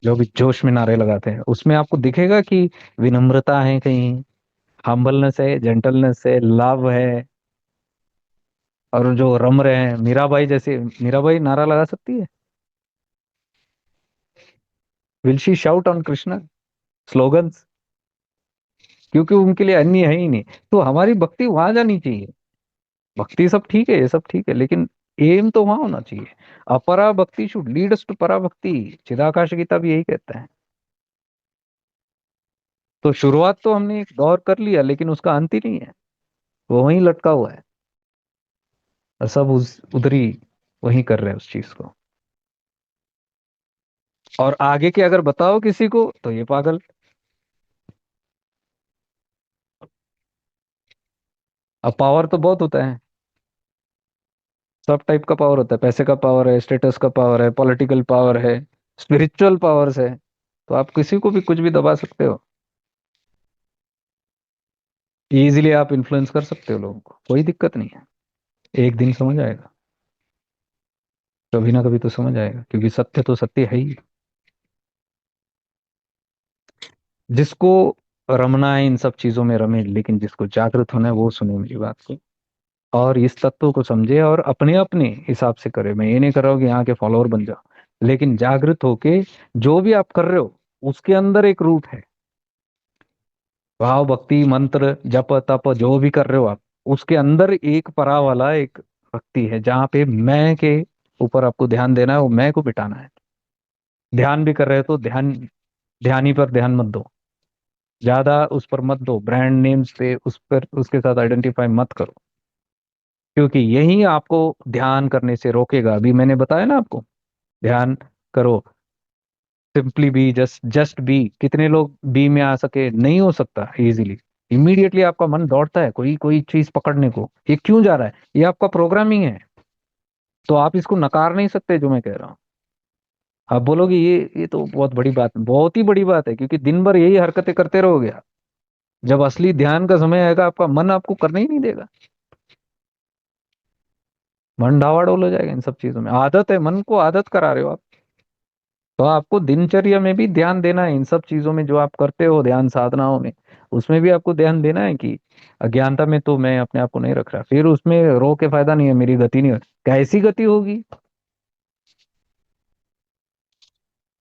जो भी जोश में नारे लगाते हैं, उसमें आपको दिखेगा कि विनम्रता है कहीं, हम्बलनेस है, जेंटलनेस है, लव है। और जो रम रहे हैं, मीराबाई जैसे, मीराबाई नारा लगा सकती है? Will she shout on Krishna slogans? क्योंकि उनके लिए अन्य है ही नहीं। तो हमारी भक्ति वहां जानी चाहिए। भक्ति सब ठीक है, ये सब ठीक है, लेकिन एम तो वहां होना चाहिए। अपरा भक्ति शुड लीड अस टू परा भक्ति, चिदाकाश गीता भी यही कहता है। तो शुरुआत तो हमने एक दौर कर लिया, लेकिन उसका अंत ही नहीं है, वो वहीं लटका हुआ है। और सब उस उधरी वहीं कर रहे हैं उस चीज को। और आगे के अगर बताओ किसी को तो ये पागल। अब पावर तो बहुत होता है, सब टाइप का पावर होता है, पैसे का पावर है, स्टेटस का पावर है, पॉलिटिकल पावर है, स्पिरिचुअल पावर्स है। तो आप किसी को भी कुछ भी दबा सकते हो, इजीली आप इन्फ्लुएंस कर सकते हो लोगों को, कोई दिक्कत नहीं है। एक दिन समझ आएगा, कभी ना कभी तो समझ आएगा, क्योंकि सत्य तो सत्य है ही। जिसको रमना है इन सब चीजों में रमे, लेकिन जिसको जागृत होना है वो सुने मेरी बात को, और इस तत्व को समझे और अपने अपने हिसाब से करे। मैं ये नहीं कर रहा हूँ कि यहाँ के फॉलोअर बन जाओ, लेकिन जागृत होके जो भी आप कर रहे हो, उसके अंदर एक रूट है। भाव भक्ति मंत्र जप तप जो भी कर रहे हो आप, उसके अंदर एक परा वाला एक भक्ति है, जहाँ पे मैं के ऊपर आपको ध्यान देना है, वो मैं को बिठाना है। ध्यान भी कर रहे हो तो ध्यान, ध्यान ही पर ध्यान मत दो, ज्यादा उस पर मत दो, ब्रांड नेम्स पे उस पर उसके साथ आइडेंटिफाई मत करो, क्योंकि यही आपको ध्यान करने से रोकेगा। अभी मैंने बताया ना आपको, ध्यान करो, simply be, just just be. कितने लोग बी में आ सके? नहीं हो सकता इजीली। इमीडिएटली आपका मन दौड़ता है कोई कोई चीज पकड़ने को, ये क्यों जा रहा है? ये आपका प्रोग्रामिंग है। तो आप इसको नकार नहीं सकते जो मैं कह रहा हूँ। आप बोलोगे ये तो बहुत बड़ी बात, बहुत ही बड़ी बात है, क्योंकि दिन भर यही हरकतें करते रहोगे आप। जब असली ध्यान का समय आएगा, आपका मन आपको करने ही नहीं देगा। मन डावाडोल हो जाएगा इन सब चीजों में। आदत है, मन को आदत करा रहे हो आप। तो आपको दिनचर्या में भी ध्यान देना है, इन सब चीजों में जो आप करते हो, ध्यान साधनाओं में, उसमें भी आपको ध्यान देना है कि अज्ञानता में तो मैं अपने आप को नहीं रख रहा, फिर उसमें रो के फायदा नहीं है, मेरी गति नहीं हो, कैसी गति होगी?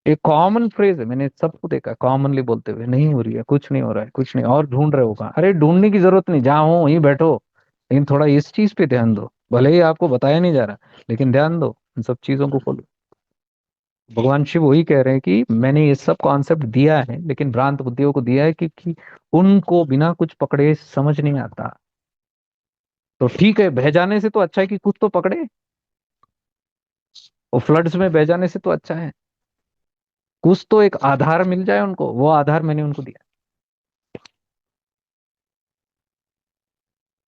एक कॉमन फ्रेज है, मैंने सबको देखा कॉमनली बोलते हुए, नहीं हो रही है, कुछ नहीं हो रहा है, कुछ नहीं, और ढूंढ रहे हो कहाँ? अरे ढूंढने की जरूरत नहीं, जहाँ हो वहीं बैठो। लेकिन थोड़ा इस चीज पे ध्यान दो, भले ही आपको बताया नहीं जा रहा, लेकिन ध्यान दो, इन सब चीजों को खोलो। भगवान शिव वही कह रहे हैं कि मैंने ये सब कॉन्सेप्ट दिया है, लेकिन भ्रांत बुद्धियों को दिया है कि उनको बिना कुछ पकड़े समझ नहीं आता। तो ठीक है, बह जाने से तो अच्छा है कि कुछ तो पकड़े, और फ्लड्स में बह जाने से तो अच्छा है कुछ तो एक आधार मिल जाए उनको, वो आधार मैंने उनको दिया।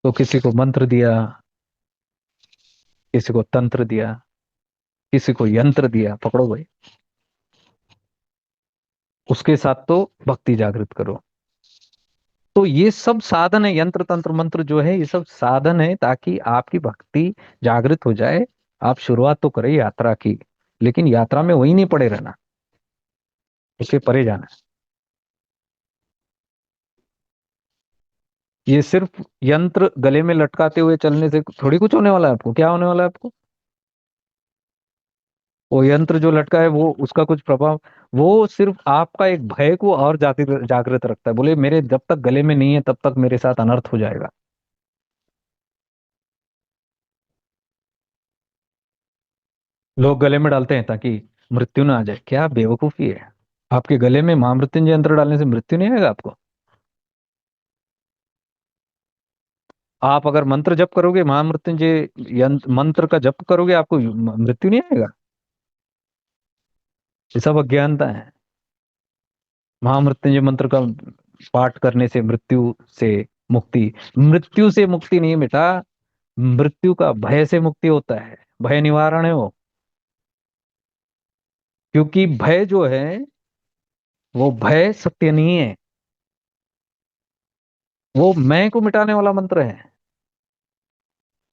तो किसी को मंत्र दिया, किसी को तंत्र दिया, किसी को यंत्र दिया, पकड़ो भाई, उसके साथ तो भक्ति जागृत करो। तो ये सब साधन है, यंत्र तंत्र मंत्र जो है, ये सब साधन है ताकि आपकी भक्ति जागृत हो जाए। आप शुरुआत तो करें यात्रा की, लेकिन यात्रा में वही नहीं पड़े रहना, उसके परे जाना है। ये सिर्फ यंत्र गले में लटकाते हुए चलने से थोड़ी कुछ होने वाला है आपको। क्या होने वाला है आपको? वो यंत्र जो लटका है, वो उसका कुछ प्रभाव, वो सिर्फ आपका एक भय को और जागृत रखता है, बोले मेरे जब तक गले में नहीं है तब तक मेरे साथ अनर्थ हो जाएगा। लोग गले में डालते हैं ताकि मृत्यु ना आ जाए, क्या बेवकूफी है। आपके गले में महामृत्युंजय यंत्र डालने से मृत्यु नहीं आएगा आपको। आप अगर मंत्र जप करोगे, महामृत्युंजय यंत्र मंत्र का जप करोगे, आपको मृत्यु नहीं आएगा। ये सब अज्ञानता है। महामृत्युंजय मंत्र का पाठ करने से मृत्यु से मुक्ति, मृत्यु से मुक्ति नहीं बेटा, मृत्यु का भय से मुक्ति होता है, भय निवारण है वो। क्योंकि भय जो है, वो भय सत्य नहीं है, वो मैं को मिटाने वाला मंत्र है।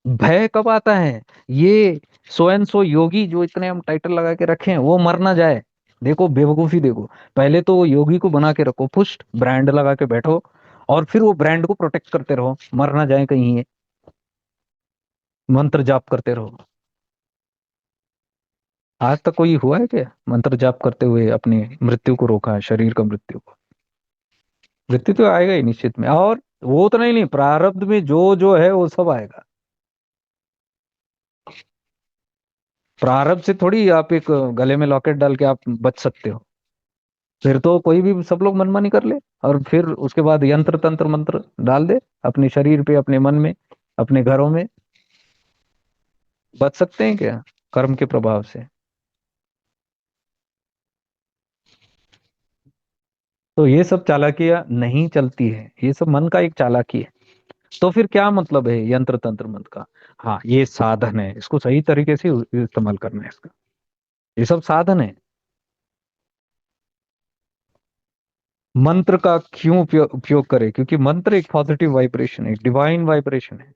भय कब आता है? ये सो एंड सो योगी जो इतने हम टाइटल लगा के रखे हैं, वो मर ना जाए। देखो बेवकूफी, देखो, पहले तो वो योगी को बना के रखो, पुष्ट ब्रांड लगा के बैठो, और फिर वो ब्रांड को प्रोटेक्ट करते रहो, मर ना जाए कहीं ये, मंत्र जाप करते रहो। आज तक कोई हुआ है क्या मंत्र जाप करते हुए अपनी मृत्यु को रोका है, शरीर का मृत्यु को? मृत्यु तो आएगा ही निश्चित में, और वो तो नहीं, प्रारब्ध में जो जो है वो सब आएगा। प्रारब्ध से थोड़ी आप एक गले में लॉकेट डाल के आप बच सकते हो। फिर तो कोई भी, सब लोग मनमानी कर ले, और फिर उसके बाद यंत्र तंत्र मंत्र डाल दे अपने शरीर पे, अपने मन में, अपने घरों में। बच सकते हैं क्या कर्म के प्रभाव से? तो ये सब चालाकियां नहीं चलती है, ये सब मन का एक चालाकी है। तो फिर क्या मतलब है यंत्र तंत्र मंत्र का? हाँ, ये साधन है, इसको सही तरीके से इस्तेमाल करना है इसका। ये सब साधन है। मंत्र का क्यों उपयोग करें? क्योंकि मंत्र एक पॉजिटिव वाइब्रेशन है, डिवाइन वाइब्रेशन है।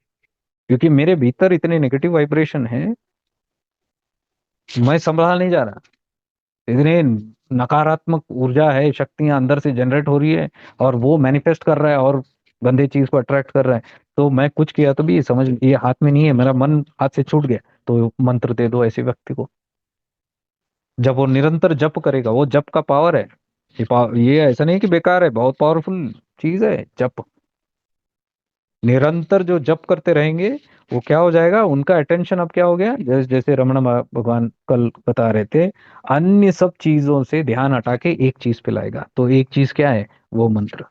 क्योंकि मेरे भीतर इतने नेगेटिव वाइब्रेशन है, मैं संभाल नहीं जा रहा, इतने नकारात्मक ऊर्जा है, शक्तियां अंदर से जनरेट हो रही है, और वो मैनिफेस्ट कर रहा है, और गंदे चीज को अट्रैक्ट कर रहा है। तो मैं कुछ किया तो भी ये समझ, ये हाथ में नहीं है, मेरा मन हाथ से छूट गया, तो मंत्र दे दो ऐसे व्यक्ति को। जब वो निरंतर जप करेगा, वो जप का पावर है। ये ऐसा नहीं कि बेकार है, बहुत पावरफुल चीज है जप। निरंतर जो जप करते रहेंगे, वो क्या हो जाएगा, उनका अटेंशन अब क्या हो गया, जैसे जैसे रमण भगवान कल बता रहे थे, अन्य सब चीजों से ध्यान हटा के एक चीज पे लाएगा। तो एक चीज क्या है? वो मंत्र।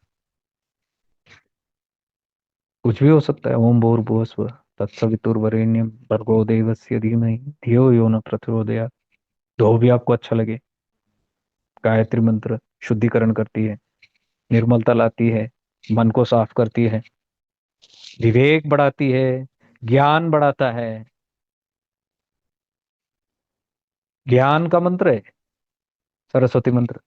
कुछ भी हो सकता है, ओम भूर्भुवः स्वः तत्सवितुर्वरेण्यम भर्गो देवस्य धीमहि धियो यो न प्रचोदयात्। जो भी आपको अच्छा लगे। गायत्री मंत्र शुद्धिकरण करती है, निर्मलता लाती है, मन को साफ करती है, विवेक बढ़ाती है, ज्ञान बढ़ाता है। ज्ञान का मंत्र है सरस्वती मंत्र।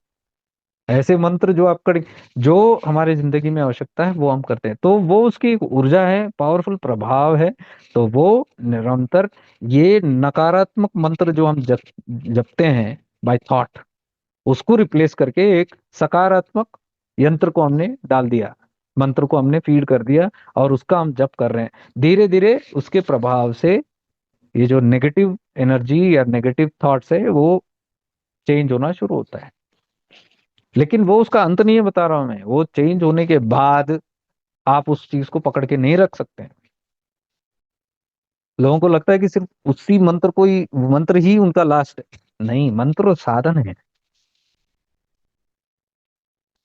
ऐसे मंत्र जो आपका, जो हमारे जिंदगी में आवश्यकता है वो हम करते हैं, तो वो उसकी एक ऊर्जा है, पावरफुल प्रभाव है। तो वो निरंतर, ये नकारात्मक मंत्र जो हम जपते हैं बाय थॉट, उसको रिप्लेस करके एक सकारात्मक यंत्र को हमने डाल दिया, मंत्र को हमने फीड कर दिया, और उसका हम जप कर रहे हैं। धीरे धीरे उसके प्रभाव से ये जो नेगेटिव एनर्जी या नेगेटिव थॉट्स है वो चेंज होना शुरू होता है। लेकिन वो उसका अंत नहीं है, बता रहा हूं मैं, वो चेंज होने के बाद आप उस चीज को पकड़ के नहीं रख सकते हैं। लोगों को लगता है कि सिर्फ उसी मंत्र को ही, मंत्र ही उनका लास्ट है। नहीं, मंत्र साधन है,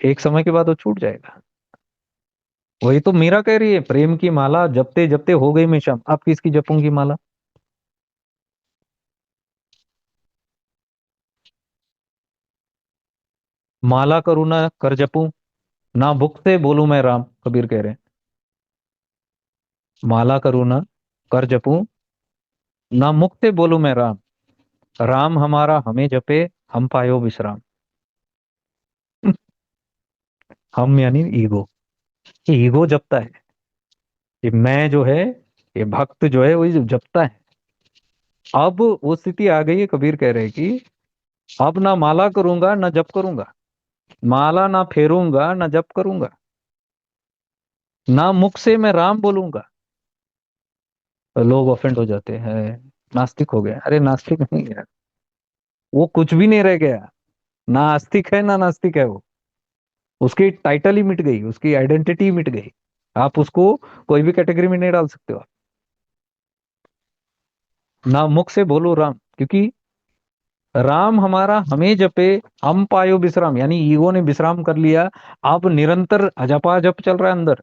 एक समय के बाद वो छूट जाएगा। वही तो मीरा कह रही है, प्रेम की माला जपते जपते हो गई मैं शाम, अब किसकी जपूंगी माला। माला करूँ ना कर जपूं, ना भुख से बोलूं मैं राम, कबीर कह रहे हैं। माला करूँ ना कर जपूं, ना मुख से बोलूं मैं राम, राम हमारा हमें जपे, हम पायो विश्राम। हम यानी ईगो, ये ईगो जपता है। ये मैं जो है, ये भक्त जो है वही जो जपता है। अब वो स्थिति आ गई है, कबीर कह रहे हैं कि अब ना माला करूंगा ना जप करूंगा, माला ना फेरूंगा ना जप करूंगा, ना मुख से मैं राम बोलूंगा। तो लोग ऑफेंड हो जाते हैं, नास्तिक हो गया। अरे नास्तिक नहीं है, वो कुछ भी नहीं रह गया। ना आस्तिक है ना नास्तिक है वो, उसकी टाइटल ही मिट गई, उसकी आइडेंटिटी मिट गई। आप उसको कोई भी कैटेगरी में नहीं डाल सकते हो आप। ना मुख से बोलो राम, क्योंकि राम हमारा हमें जपे, हम पायो विश्राम, यानी ईगो ने विश्राम कर लिया। अब निरंतर अजपा जप चल रहा है अंदर,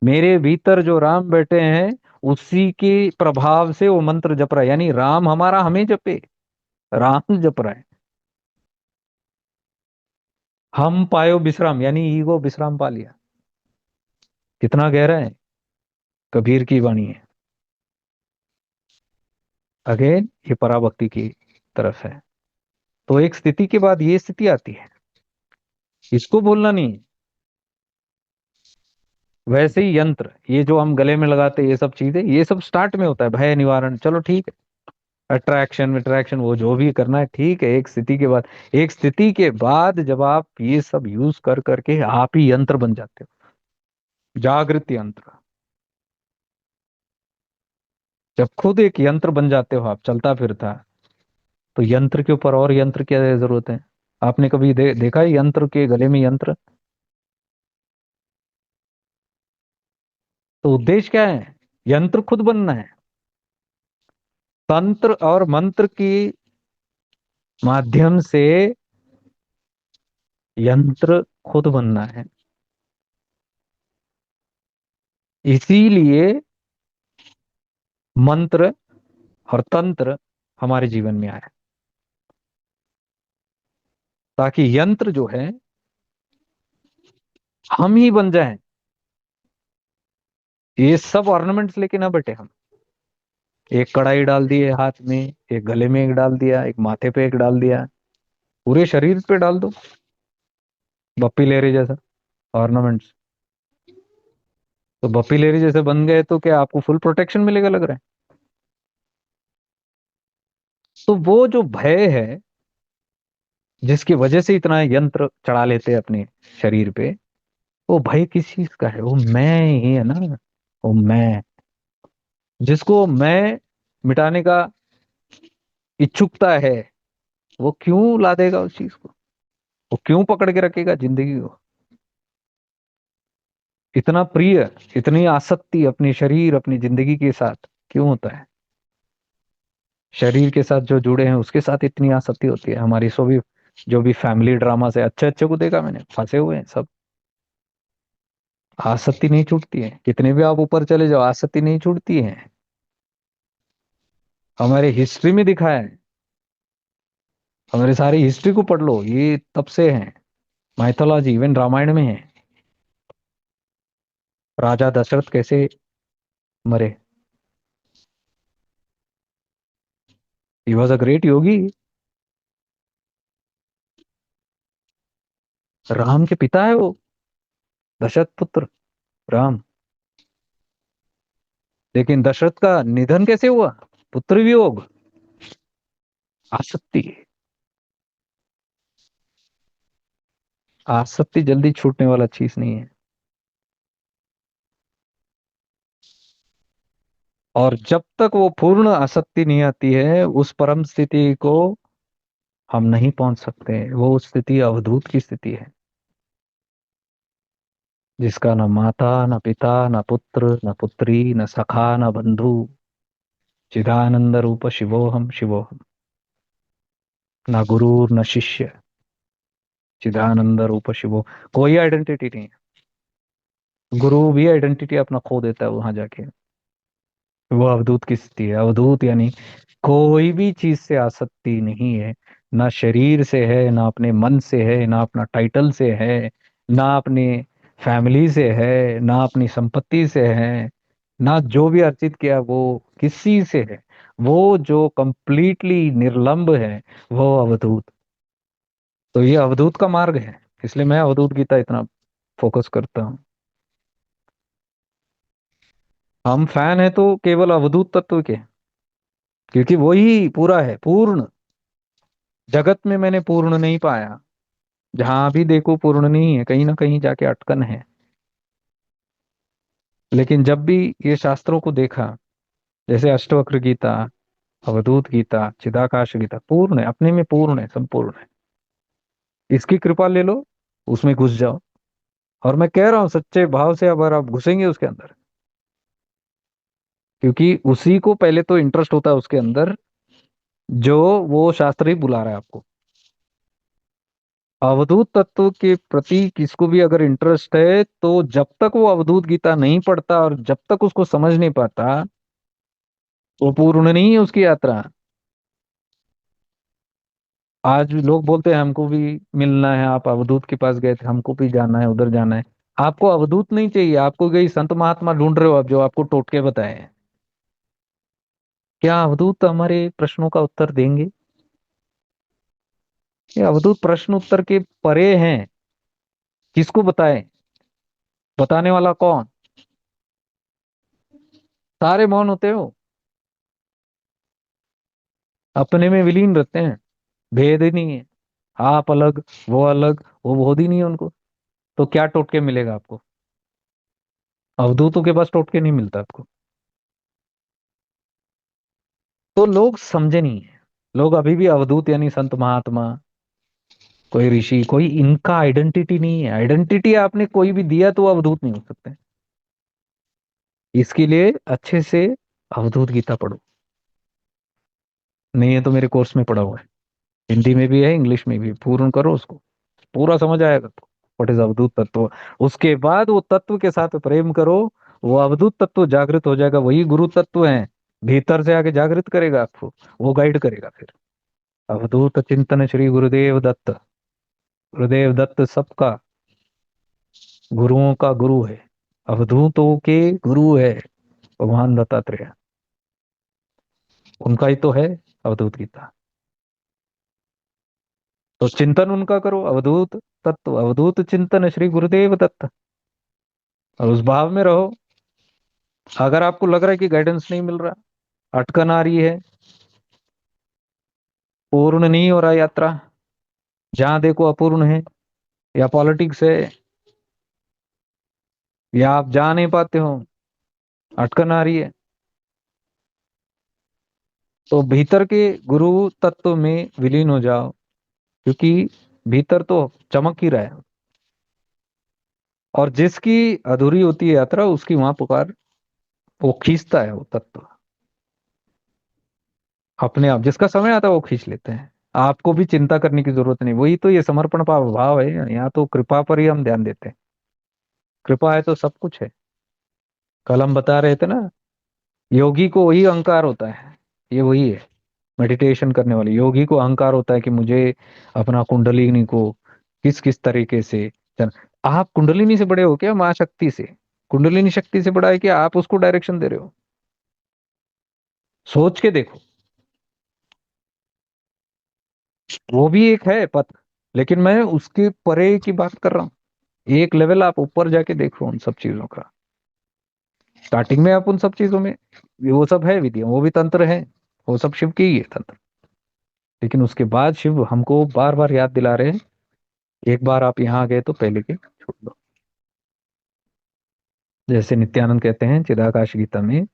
मेरे भीतर जो राम बैठे हैं उसी के प्रभाव से वो मंत्र जप रहा है, यानी राम हमारा हमें जपे, राम जप रहा है। हम पायो विश्राम, यानी ईगो विश्राम पा लिया। कितना गहरा है, कबीर की वाणी है। अगेन ये पराभक्ति की तरफ है। तो एक स्थिति के बाद ये स्थिति आती है, इसको बोलना नहीं। वैसे ही यंत्र, ये जो हम गले में लगाते हैं ये सब चीजें, ये सब स्टार्ट में होता है भय निवारण, चलो ठीक है। अट्रैक्शन अट्रैक्शन वो जो भी करना है ठीक है, एक स्थिति के बाद, एक स्थिति के बाद जब आप ये सब यूज कर करके आप ही यंत्र बन जाते हो, जागृत यंत्र। जब खुद एक यंत्र बन जाते हो आप, चलता फिरता, तो यंत्र के ऊपर और यंत्र की जरूरत है। आपने कभी देखा है यंत्र के गले में यंत्र? तो उद्देश्य क्या है, यंत्र खुद बनना है। तंत्र और मंत्र की माध्यम से यंत्र खुद बनना है। इसीलिए मंत्र और तंत्र हमारे जीवन में आया, ताकि यंत्र जो है हम ही बन जाएं। ये सब ऑर्नामेंट्स लेके ना बैठे हम, एक कढ़ाई डाल दिए हाथ में, एक गले में एक डाल दिया, एक माथे पे एक डाल दिया, पूरे शरीर पे डाल दो, बप्पी लेहरी जैसा ऑर्नामेंट्स। तो बप्पी लेहरी जैसे बन गए तो क्या आपको फुल प्रोटेक्शन मिलेगा लग रहा है? तो वो जो भय है, जिसकी वजह से इतना यंत्र चढ़ा लेते हैं अपने शरीर पे, वो भय किस चीज का है, वो मैं ही है ना। वो मैं, जिसको मैं मिटाने का इच्छुकता है, वो क्यों ला देगा उस चीज को, वो क्यों पकड़ के रखेगा जिंदगी को। इतना प्रिय, इतनी आसक्ति अपने शरीर अपनी जिंदगी के साथ क्यों होता है? शरीर के साथ जो जुड़े हैं उसके साथ इतनी आसक्ति होती है हमारी। सो भी जो भी फैमिली ड्रामा से अच्छे अच्छे को देखा मैंने, फंसे हुए हैं सब। आसक्ति नहीं छूटती है, कितने भी आप ऊपर चले जाओ आसक्ति नहीं छूटती है। हमारे हिस्ट्री में दिखा है, हमारे सारी हिस्ट्री को पढ़ लो, ये तब से है, माइथोलॉजी इवन रामायण में है। राजा दशरथ कैसे मरे? ही वॉज अ ग्रेट योगी। राम के पिता है वो, दशरथ पुत्र राम। लेकिन दशरथ का निधन कैसे हुआ? पुत्र वियोग, आसक्ति। आसक्ति जल्दी छूटने वाला चीज नहीं है। और जब तक वो पूर्ण आसक्ति नहीं आती है, उस परम स्थिति को हम नहीं पहुंच सकते। वो स्थिति अवधूत की स्थिति है, जिसका न माता न पिता न पुत्र न पुत्री न सखा न बंधु, चिदानंद रूप शिवोहम शिवोहम। न गुरु न शिष्य, चिदानंद रूप शिवो। कोई आइडेंटिटी नहीं है। गुरु भी आइडेंटिटी अपना खो देता है वहां जाके। वो अवधूत की स्थिति है। अवधूत यानी कोई भी चीज से आसक्ति नहीं है। ना शरीर से है, ना अपने मन से है, ना अपना टाइटल से है, ना अपने फैमिली से है, ना अपनी संपत्ति से है, ना जो भी अर्जित किया वो किसी से है। वो जो कंप्लीटली निर्लंब है, वो अवधूत। तो ये अवधूत का मार्ग है। इसलिए मैं अवधूत गीता इतना फोकस करता हूँ। हम फैन है तो केवल अवधूत तत्व के, क्योंकि वही पूरा है, पूर्ण। जगत में मैंने पूर्ण नहीं पाया। जहां भी देखो पूर्ण नहीं है, कहीं ना कहीं जाके अटकन है। लेकिन जब भी ये शास्त्रों को देखा, जैसे अष्टवक्र गीता, अवधूत गीता, चिदाकाश गीता, पूर्ण है, अपने में पूर्ण है, संपूर्ण है। इसकी कृपा ले लो, उसमें घुस जाओ। और मैं कह रहा हूं सच्चे भाव से, अगर आप घुसेंगे उसके अंदर, क्योंकि उसी को पहले तो इंटरेस्ट होता है उसके अंदर, जो वो शास्त्र ही बुला रहा है आपको। अवधूत तत्व के प्रति किसको भी अगर इंटरेस्ट है, तो जब तक वो अवधूत गीता नहीं पढ़ता और जब तक उसको समझ नहीं पाता, वो पूर्ण नहीं है उसकी यात्रा। आज भी लोग बोलते हैं हमको भी मिलना है, आप अवधूत के पास गए थे, हमको भी जाना है, उधर जाना है। आपको अवधूत नहीं चाहिए, आपको कई संत महात्मा ढूंढ रहे हो आप, जो आपको टोटके बताए हैं। क्या अवधूत हमारे प्रश्नों का उत्तर देंगे? ये अवधूत प्रश्न उत्तर के परे हैं। किसको बताए? बताने वाला कौन? सारे मौन होते हो, अपने में विलीन रहते हैं। भेद ही नहीं है। आप अलग, वो अलग, वो बोध ही नहीं है उनको। तो क्या टोटके मिलेगा आपको? अवधूतों के पास टोटके नहीं मिलता आपको। तो लोग समझे नहीं है। लोग अभी भी अवधूत यानी संत महात्मा, कोई ऋषि, कोई इनका आइडेंटिटी नहीं है। आइडेंटिटी आपने कोई भी दिया तो वो अवधूत नहीं हो सकते। इसके लिए अच्छे से अवधूत गीता पढ़ो। नहीं है तो मेरे कोर्स में पढ़ा हुआ है, हिंदी में भी है, इंग्लिश में भी है। पूर्ण करो उसको, पूरा समझ आएगा तो व्हाट इज अवधूत तत्व। उसके बाद वो तत्व के साथ प्रेम करो, वो अवधूत तत्व जागृत हो जाएगा। वही गुरु तत्व है, भीतर से आके जागृत करेगा आपको, वो गाइड करेगा फिर। अवधूत चिंतन श्री गुरुदेव दत्त। गुरुदेव दत्त सबका, गुरुओं का गुरु है, अवधूतों के गुरु है भगवान दत्तात्रेय। उनका ही तो है अवधूत गीता। तो चिंतन उनका करो, अवधूत तत्व, अवधूत चिंतन श्री गुरुदेव दत्त, और उस भाव में रहो। अगर आपको लग रहा है कि गाइडेंस नहीं मिल रहा, अटकन आ रही है, पूर्ण नहीं हो रहा यात्रा, जहां देखो अपूर्ण है, या पॉलिटिक्स है, या आप जा नहीं पाते हो, अटकन आ रही है, तो भीतर के गुरु तत्व में विलीन हो जाओ। क्योंकि भीतर तो चमक ही रहा है। और जिसकी अधूरी होती है यात्रा, उसकी वहां पुकार, वो खींचता है वो तत्व अपने आप। जिसका समय आता है वो खींच लेते हैं। आपको भी चिंता करने की जरूरत नहीं। वही तो ये समर्पण भाव भाव है। यहाँ तो कृपा पर ही हम ध्यान देते हैं। कृपा है तो सब कुछ है। कल हम बता रहे थे ना, योगी को वही अहंकार होता है। ये वही है, मेडिटेशन करने वाले योगी को अहंकार होता है कि मुझे अपना कुंडलिनी को किस किस तरीके से आप कुंडलिनी से बड़े हो क्या, माँ शक्ति से? कुंडलिनी शक्ति से बड़ा है कि आप उसको डायरेक्शन दे रहे हो। सोच के देखो, वो भी एक है पथ, लेकिन मैं उसके परे की बात कर रहा हूँ। एक लेवल आप ऊपर जाके देखो उन सब चीजों का। स्टार्टिंग में आप उन सब चीजों में, वो सब है विधियां, वो भी तंत्र है, वो सब शिव की ही है तंत्र। लेकिन उसके बाद शिव हमको बार बार याद दिला रहे हैं, एक बार आप यहाँ आ गए तो पहले के छोड़ दो। जैसे नित्यानंद कहते हैं चिदाकाश गीता में,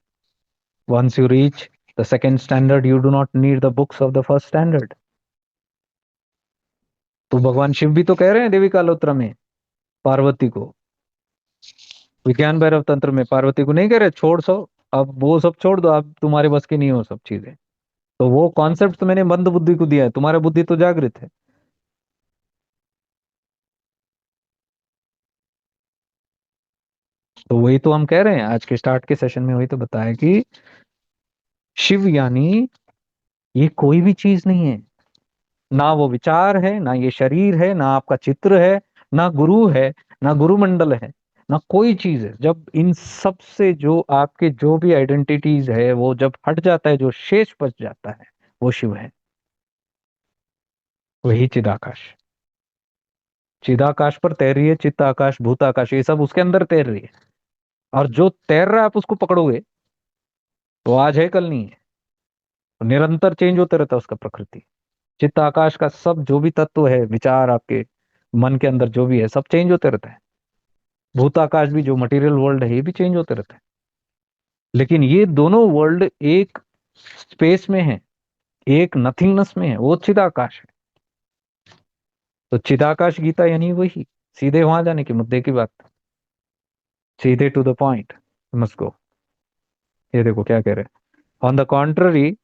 once you reach the second standard you do not need the books of the first standard. तो भगवान शिव भी तो कह रहे हैं देवी कालोत्र में पार्वती को, विज्ञान भैरव तंत्र में पार्वती को नहीं कह रहे छोड़ सो, अब वो सब छोड़ दो, अब तुम्हारे बस की नहीं हो सब चीजें। तो वो कॉन्सेप्ट तो मैंने मंद बुद्धि को दिया है, तुम्हारा बुद्धि तो जागृत है। तो वही तो हम कह रहे हैं आज के स्टार्ट के सेशन में, वही तो बताया कि शिव यानी ये कोई भी चीज नहीं है। ना वो विचार है, ना ये शरीर है, ना आपका चित्र है, ना गुरु है, ना गुरुमंडल है, ना कोई चीज है। जब इन सब से जो आपके जो भी आइडेंटिटीज है वो जब हट जाता है, जो शेष बच जाता है, वो शिव है। वही चिदाकाश। चिदाकाश पर तैर रही है चित्त आकाश, भूत आकाश, ये सब उसके अंदर तैर रही है। और जो तैर रहा है आप उसको पकड़ोगे तो आज है कल नहीं है, तो निरंतर चेंज होता रहता है उसका प्रकृति। चित्त आकाश का सब जो भी तत्व है, विचार आपके मन के अंदर जो भी है, सब चेंज होते रहता है। भूताकाश भी, जो मटेरियल वर्ल्ड है, ये भी चेंज होते रहता है। लेकिन ये दोनों वर्ल्ड एक स्पेस में है, एक नथिंगनेस में है, वो चिदाकाश है। तो चिदाकाश गीता यानी वही, सीधे वहां जाने की, मुद्दे की बात, सीधे to the point, must go. ये देखो क्या कह रहे हैं, ऑन द कॉन्ट्ररी।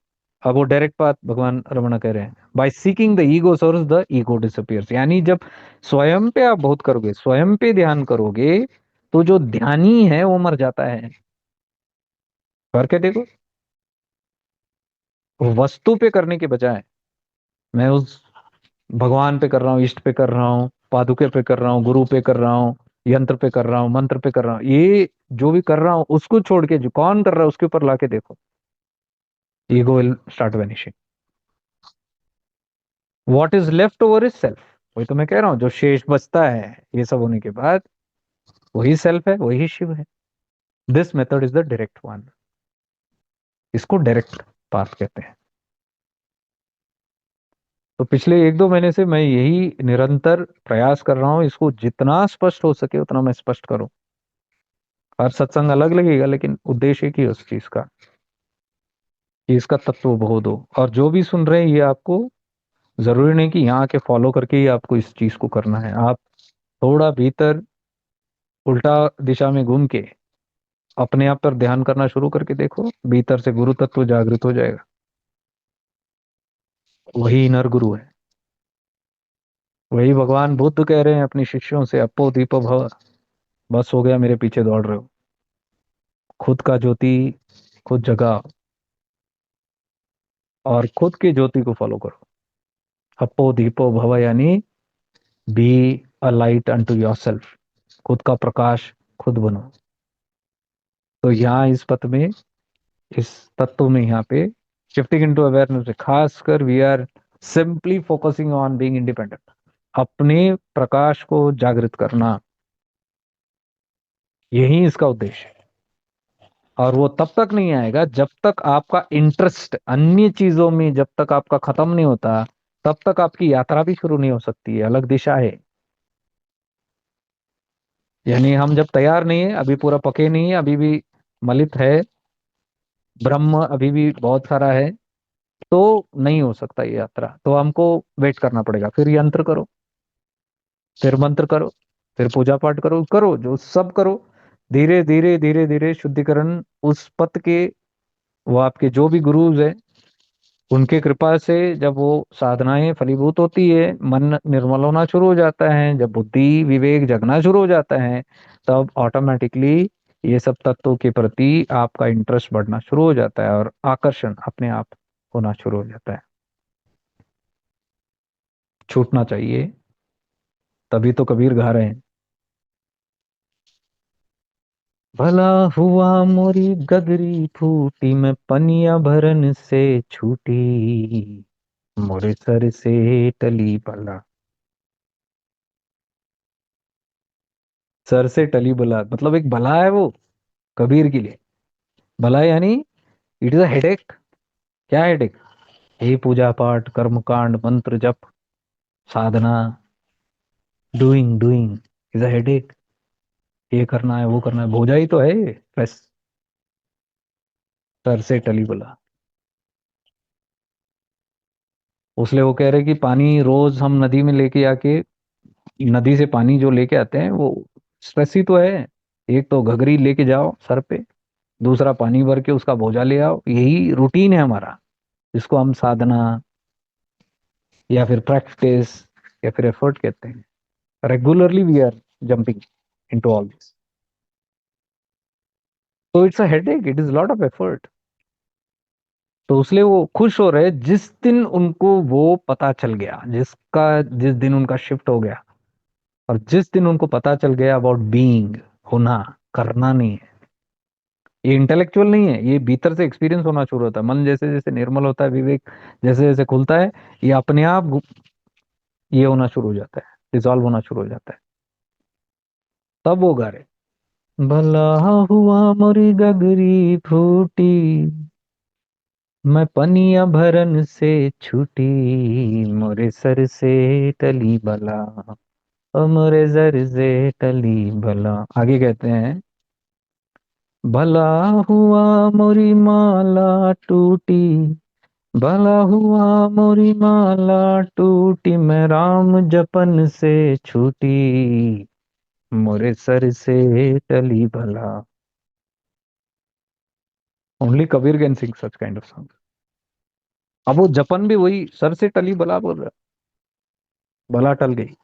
अब वो डायरेक्ट बात भगवान रमणा कह रहे हैं, by seeking the ego source the ego disappears. यानी जब स्वयं पे आप बहुत करोगे, स्वयं पे ध्यान करोगे, तो जो ध्यानी है वो मर जाता है। करके देखो, वस्तु पे करने के बजाय मैं उस भगवान पे कर रहा हूँ, इष्ट पे कर रहा हूँ, पादुके पे कर रहा हूँ, गुरु पे कर रहा हूँ, यंत्र पे कर रहा हूँ, मंत्र पे कर रहा हूँ, ये जो भी कर रहा हूँ उसको छोड़ के जो कौन कर रहा है उसके ऊपर लाके देखो, ego will start vanishing. What is left over is self. वही तो मैं कह रहा हूँ, जो शेष बचता है ये सब होने के बाद, वही सेल्फ है, वही शिव है। This method is the direct one. इसको डायरेक्ट पाथ कहते हैं। तो पिछले एक दो महीने से मैं यही निरंतर प्रयास कर रहा हूँ, इसको जितना स्पष्ट हो सके उतना मैं स्पष्ट करूँ। हर सत्संग अलग लगेगा, लेकिन उद्देश्य एक ही है उस चीज का, कि इसका तत्व बोध हो। और जो भी सुन रहे हैं ये आपको, जरूरी नहीं कि यहाँ के फॉलो करके ही आपको इस चीज को करना है। आप थोड़ा भीतर उल्टा दिशा में घूम के अपने आप पर ध्यान करना शुरू करके देखो, भीतर से गुरु तत्व जागृत हो जाएगा। वही नर गुरु है। वही भगवान बुद्ध कह रहे हैं अपने शिष्यों से, अपो दीपो भव। बस हो गया, मेरे पीछे दौड़ रहे हो, खुद का ज्योति खुद जगाओ और खुद की ज्योति को फॉलो करो। अपो दीपो भव यानी be a light unto yourself. खुद का प्रकाश खुद बनो। तो यहाँ इस पथ में, इस तत्व में, यहाँ पे शिफ्टिंग इनटू अवेयरनेस में खासकर we are simply focusing on being independent. अपने प्रकाश को जागृत करना, यही इसका उद्देश्य है। और वो तब तक नहीं आएगा जब तक आपका इंटरेस्ट अन्य चीजों में जब तक आपका खत्म नहीं होता, तब तक आपकी यात्रा भी शुरू नहीं हो सकती है। अलग दिशा है। यानी हम जब तैयार नहीं है, अभी पूरा पके नहीं है, अभी भी मलित है, ब्रह्म अभी भी बहुत सारा है, तो नहीं हो सकता ये यात्रा। तो हमको वेट करना पड़ेगा। फिर यंत्र करो, फिर मंत्र करो, फिर पूजा पाठ करो, करो जो सब करो। धीरे धीरे धीरे धीरे शुद्धिकरण उस पथ के, वो आपके जो भी गुरुज है उनके कृपा से जब वो साधनाएं फलीभूत होती है, मन निर्मल होना शुरू हो जाता है, जब बुद्धि विवेक जगना शुरू हो जाता है, तब ऑटोमेटिकली ये सब तत्वों के प्रति आपका इंटरेस्ट बढ़ना शुरू हो जाता है और आकर्षण अपने आप होना शुरू हो जाता है। छूटना चाहिए, तभी तो कबीर गा रहे हैं। भला हुआ मोरी गगरी फूटी, मैं पनिया भरन से छूटी, मोरे सर से टली बला। सर से टली बला मतलब एक बला है वो कबीर के लिए। भला यानी इट इज अ हेडेक। क्या हेडेक? ये पूजा पाठ कर्म कांड मंत्र जप साधना, doing doing is a headache. ये करना है वो करना है, बोझा ही तो है ये बस। सर से टली बला। उसलिए वो कह रहे कि पानी रोज हम नदी में लेके आके, नदी से पानी जो लेके आते हैं वो स्ट्रेस ही तो है। एक तो घघरी लेके जाओ सर पे, दूसरा पानी भर के उसका बोझा ले आओ, यही रूटीन है हमारा, जिसको हम साधना या फिर प्रैक्टिस या फिर एफर्ट कहते हैं। Regularly we are jumping into all this, तो it's a headache, it is lot of effort. तो इसलिए वो खुश हो रहे जिस दिन उनको वो पता चल गया, जिस दिन उनका शिफ्ट हो गया, और जिस दिन उनको पता चल गया अबाउट बीइंग, होना, करना नहीं है। ये इंटेलेक्चुअल नहीं है, ये भीतर से एक्सपीरियंस होना शुरू होता है। मन जैसे जैसे निर्मल होता है, विवेक जैसे जैसे खुलता है, ये अपने आप ये होना शुरू हो जाता है, डिसॉल्व होना शुरू हो जाता है। तब वो गा रहे, भला हुआ मोरी गगरी फूटी, मैं पनिया भरन से छूटी, मोरे सर से टली बला, ओ मोरे सर से टली बला। आगे कहते हैं, भला हुआ मोरी माला टूटी, भला हुआ मोरी माला टूटी, मैं राम जपन से छूटी, मोरे सर से टली भला। Only Kabir can sing such kind of song. अब वो जपन भी वही सर से टली भला बोल रहा है। भला टल गई,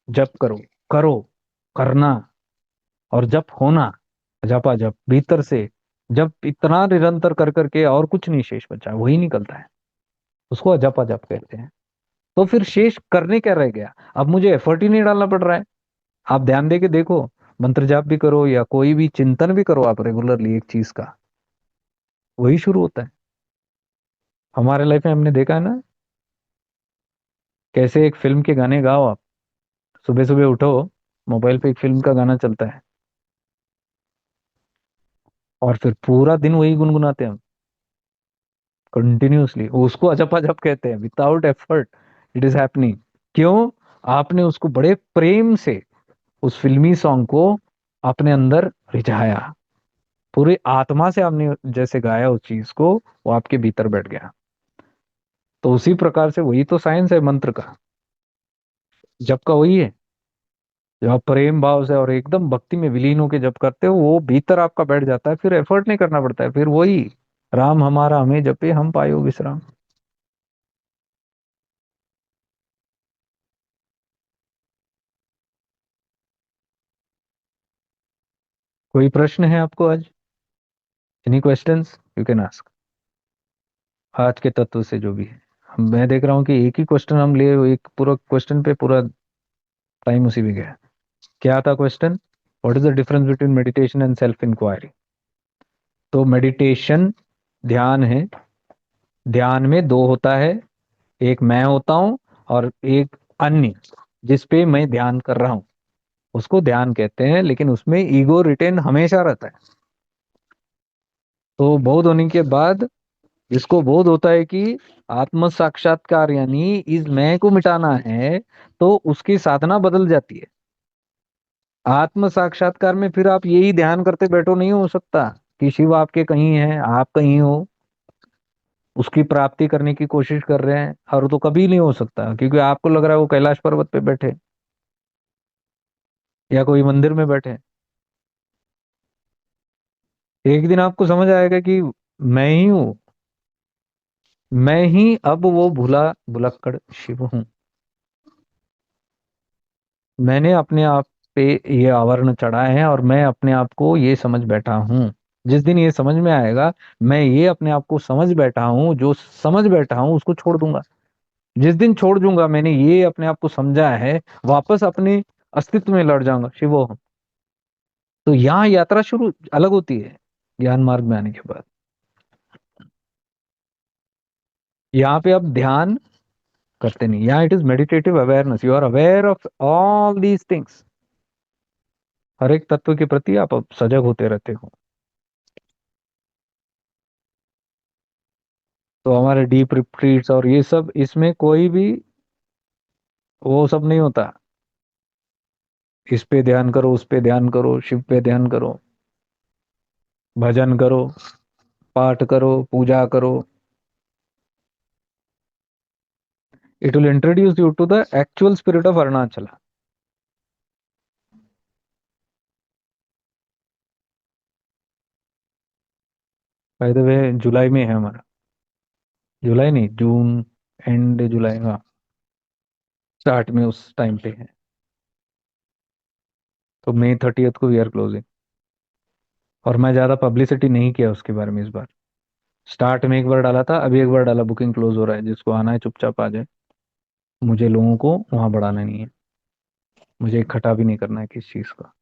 जप करो, करो, करना, और जप होना, जपा जप भीतर से। जब इतना निरंतर कर करके और कुछ नहीं शेष बचा, वही निकलता है, उसको अजपा जप कहते हैं। तो फिर शेष करने क्या रह गया? अब मुझे एफर्ट ही नहीं डालना पड़ रहा है। आप ध्यान दे के देखो, मंत्र जाप भी करो या कोई भी चिंतन भी करो आप रेगुलरली एक चीज का, वही शुरू होता है। हमारे लाइफ में हमने देखा है ना, कैसे एक फिल्म के गाने गाओ आप, सुबह सुबह उठो, मोबाइल पे एक फिल्म का गाना चलता है, और फिर पूरा दिन वही गुनगुनाते हैं हम कंटिन्यूअसली। उसको अजप अजप कहते हैं, without effort it is happening. क्यों? आपने उसको बड़े प्रेम से, उस फिल्मी सॉन्ग को अपने अंदर रिझाया, पूरी आत्मा से आपने जैसे गाया उस चीज को, वो आपके भीतर बैठ गया। तो उसी प्रकार से वही तो साइंस है मंत्र का, जप का वही है। जब आप प्रेम भाव से और एकदम भक्ति में विलीन होकर जप करते हो, वो भीतर आपका बैठ जाता है, फिर एफर्ट नहीं करना पड़ता है, फिर वही राम हमारा हमें जपे, हम पायो विश्राम। कोई प्रश्न है आपको आज? Any questions you can ask. आज के तत्व से जो भी है, मैं देख रहा हूँ कि एक ही क्वेश्चन हम लिए, एक पूरा क्वेश्चन पे पूरा टाइम उसी में गया। क्या था question? What is the difference between meditation and self inquiry? तो मेडिटेशन ध्यान है। ध्यान में दो होता है, एक मैं होता हूँ और एक अन्य जिस पे मैं ध्यान कर रहा हूँ, उसको ध्यान कहते हैं, लेकिन उसमें ईगो रिटेन हमेशा रहता है। तो बोध होने के बाद इसको बोध होता है कि आत्म साक्षात्कार यानी इस मैं को मिटाना है, तो उसकी साधना बदल जाती है। आत्म साक्षात्कार में फिर आप यही ध्यान करते बैठो नहीं हो सकता कि शिव आपके कहीं है, आप कहीं हो, उसकी प्राप्ति करने की कोशिश कर रहे हैं, और तो कभी नहीं हो सकता, क्योंकि आपको लग रहा है वो कैलाश पर्वत पे बैठे या कोई मंदिर में बैठे। एक दिन आपको समझ आएगा कि मैं ही हूँ, मैं ही अब वो भुला भुलक्कड़ शिव हूँ। मैंने अपने आप पे ये आवरण चढ़ाए हैं और मैं अपने आप को ये समझ बैठा हूँ। जिस दिन ये समझ में आएगा, मैं ये अपने आप को समझ बैठा हूँ, जो समझ बैठा हूँ उसको छोड़ दूंगा। जिस दिन छोड़ दूंगा मैंने ये अपने आप को समझा है, वापस अपने अस्तित्व में लड़ जाऊंगा, शिवो हम। तो यहाँ यात्रा शुरू अलग होती है ज्ञान मार्ग में आने के बाद। यहाँ पे आप ध्यान करते नहीं, यहाँ it is meditative awareness, you are aware of all these things. हर एक तत्व के प्रति आप अब सजग होते रहते हो। तो हमारे डीप रिट्रीट्स और ये सब, इसमें कोई भी वो सब नहीं होता, इस पे ध्यान करो, उस पे ध्यान करो, शिव पे ध्यान करो, भजन करो, पाठ करो, पूजा करो। It will introduce you to the actual spirit of Arunachal. By the way जुलाई में है हमारा, जुलाई नहीं, जून, एंड जुलाई, हाँ, स्टार्ट में उस टाइम पे है। तो मई 30th को वी आर क्लोजिंग। और मैं ज्यादा पब्लिसिटी नहीं किया उसके बारे में इस बार। स्टार्ट में एक बार डाला था, अभी एक बार डाला, बुकिंग क्लोज हो रहा है, जिसको आना है चुपचाप आ जाए। मुझे लोगों को वहां बढ़ाना नहीं है, मुझे इकट्ठा भी नहीं करना है किस चीज का।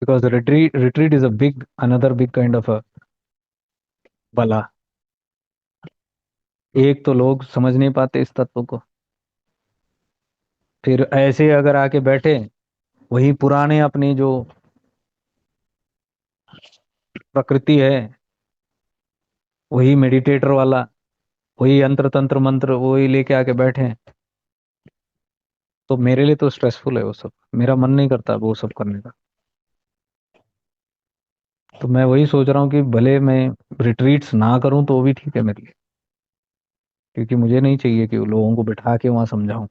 Because retreat is a big, another big kind of a बला। एक तो लोग समझ नहीं पाते इस तत्व को, फिर ऐसे अगर आके बैठे, वही पुराने अपनी जो प्रकृति है, वही मेडिटेटर वाला, वही यंत्र तंत्र मंत्र वही लेके आके बैठे, तो मेरे लिए तो स्ट्रेसफुल है वो सब। मेरा मन नहीं करता वो सब करने का। तो मैं वही सोच रहा हूँ कि भले मैं रिट्रीट्स ना करूँ तो भी ठीक है मेरे लिए, क्योंकि मुझे नहीं चाहिए कि वो लोगों को बिठा के वहां समझाऊं।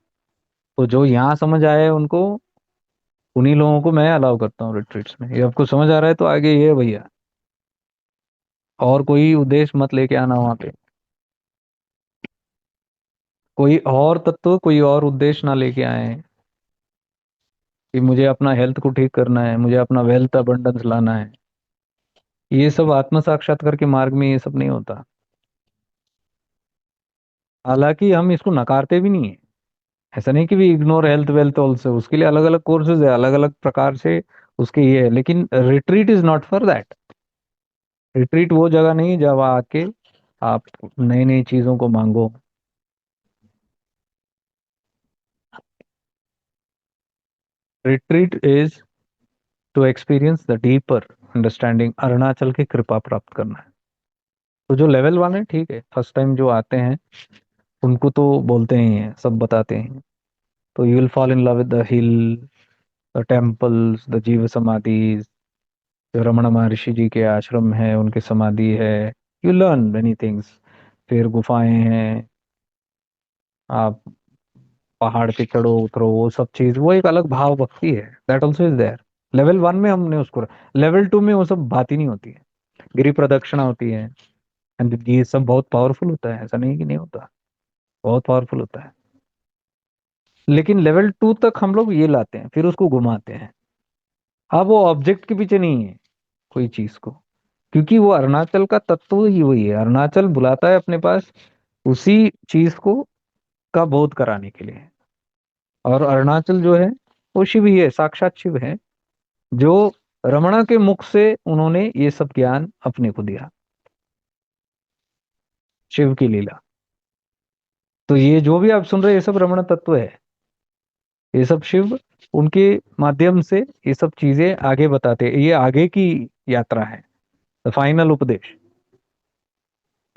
तो जो यहाँ समझ आए उनको, उन्हीं लोगों को मैं अलाउ करता हूँ रिट्रीट्स में। ये आपको समझ आ रहा है तो आगे ये है भैया, और कोई उद्देश्य मत लेके आना वहां पे। कोई और तत्व, कोई और उद्देश्य ना लेके आए कि मुझे अपना हेल्थ को ठीक करना है, मुझे अपना वेल्थ अबंडेंस लाना है। ये सब आत्म साक्षात्कार के मार्ग में ये सब नहीं होता। हालांकि हम इसको नकारते भी नहीं है, ऐसा नहीं कि we ignore health wealth also, उसके लिए अलग अलग कोर्सेज है, अलग अलग प्रकार से उसके ये है, लेकिन retreat is not for that. Retreat वो जगह नहीं है जब आके आप नई नई चीजों को मांगो। Retreat is to experience the deeper understanding, Arunachal की कृपा प्राप्त करना है। तो जो लेवल वन है ठीक है, फर्स्ट टाइम जो आते हैं उनको तो बोलते ही हैं, सब बताते हैं। तो you will fall in love with the hill, the temples, the जीव समाधि, जो रमण महर्षि जी के आश्रम है, उनकी समाधि है। You learn many things. फिर गुफाएं हैं, आप पहाड़ पे चढ़ो उतरो, वो सब चीज, वो एक अलग भाव भक्ति है, that also is there. Level one में हमने उसको, लेवल टू में वो सब बात ही नहीं होती है। गिरी प्रदक्षिणा होती है, एंड ये सब बहुत पावरफुल होता है, ऐसा नहीं कि नहीं होता, बहुत पावरफुल होता है। लेकिन लेवल टू तक हम लोग ये लाते हैं, फिर उसको घुमाते हैं। अब वो ऑब्जेक्ट के पीछे नहीं है कोई चीज को, क्योंकि वो अरुणाचल का तत्व ही वही है। अरुणाचल बुलाता है अपने पास उसी चीज को का बोध कराने के लिए। और अरुणाचल जो है वो शिव ही है, साक्षात शिव है, जो रमणा के मुख से उन्होंने ये सब ज्ञान अपने को दिया, शिव की लीला। तो ये जो भी आप सुन रहे हैं ये सब रमण तत्व है, ये सब शिव उनके माध्यम से ये सब चीजें आगे बताते हैं। ये आगे की यात्रा है, फाइनल उपदेश।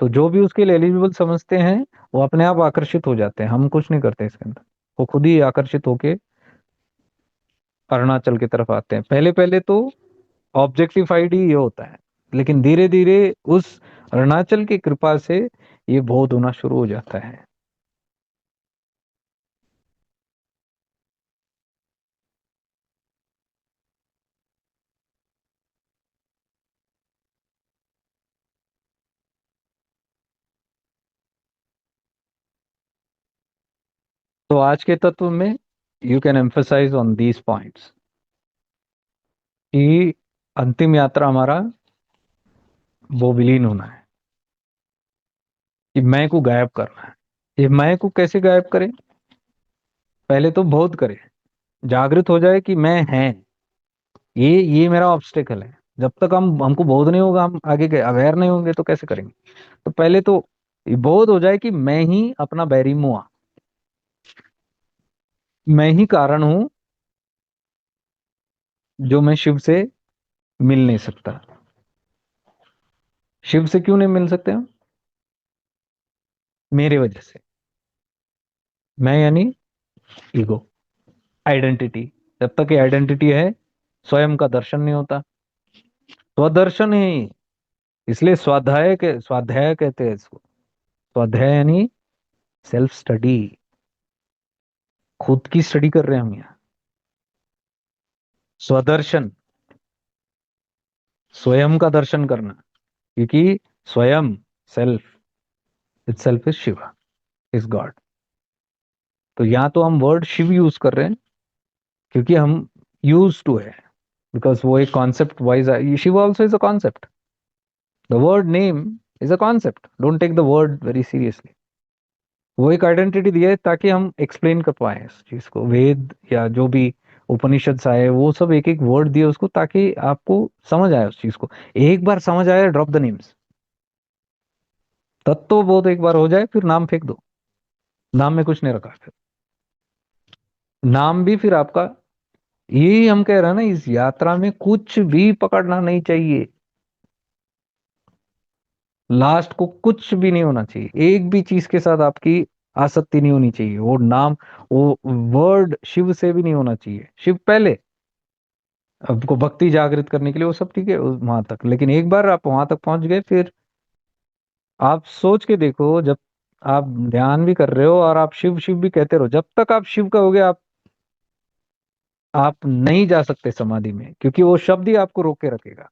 तो जो भी उसके लिए एलिजिबल समझते हैं वो अपने आप आकर्षित हो जाते हैं, हम कुछ नहीं करते इसके अंदर। वो खुद ही आकर्षित होके अरुणाचल की तरफ आते हैं। पहले पहले तो ऑब्जेक्टिफाइड ही ये होता है, लेकिन धीरे धीरे उस अरुणाचल की कृपा से ये बोध होना शुरू हो जाता है। तो आज के तत्व में you can emphasize on these points कि अंतिम यात्रा हमारा वो विलीन होना है, कि मैं को गायब करना है। ये मैं को कैसे गायब करें? पहले तो बोध करे, जागृत हो जाए कि मैं है, ये मेरा ऑब्स्टेकल है। जब तक हमको बोध नहीं होगा, हम आगे के अवेयर नहीं होंगे तो कैसे करेंगे। तो पहले तो ये बोध हो जाए कि मैं ही अपना बैरी मुआ, मैं ही कारण हूं जो मैं शिव से मिल नहीं सकता। शिव से क्यों नहीं मिल सकते हम? मेरे वजह से। मैं यानी ईगो, आइडेंटिटी। जब तक ये आइडेंटिटी है, स्वयं का दर्शन नहीं होता। स्वदर्शन ही, इसलिए स्वाध्याय कहते हैं इसको। स्वाध्याय यानी सेल्फ स्टडी, खुद की स्टडी कर रहे हैं हम यहाँ। स्वदर्शन, स्वयं का दर्शन करना, क्योंकि स्वयं, self, itself is Shiva, is God. तो यहाँ तो हम वर्ड शिव यूज कर रहे हैं क्योंकि हम यूज टू है, बिकॉज वो एक concept wise, Shiva also is a concept. The word name is a concept, don't take the word very seriously. वो एक आइडेंटिटी दिया है ताकि हम एक्सप्लेन कर पाए इस चीज को। वेद या जो भी उपनिषद आए, वो सब एक एक वर्ड दिए उसको ताकि आपको समझ आए उस चीज को। एक बार समझ आया, ड्रॉप द नेम्स। तत्व बोध एक बार हो जाए, फिर नाम फेंक दो। नाम में कुछ नहीं रखा फिर। नाम भी फिर आपका, यही हम कह रहे हैं ना, इस यात्रा में कुछ भी पकड़ना नहीं चाहिए। लास्ट को कुछ भी नहीं होना चाहिए, एक भी चीज के साथ आपकी आसक्ति नहीं होनी चाहिए। वो नाम, वो वर्ड शिव से भी नहीं होना चाहिए। शिव पहले, आपको भक्ति जागृत करने के लिए वो सब ठीक है वहां तक, लेकिन एक बार आप वहां तक पहुंच गए, फिर आप सोच के देखो, जब आप ध्यान भी कर रहे हो और आप शिव शिव भी कहते रहो, जब तक आप शिव कहोगे आप नहीं जा सकते समाधि में, क्योंकि वो शब्द ही आपको रोक के रखेगा।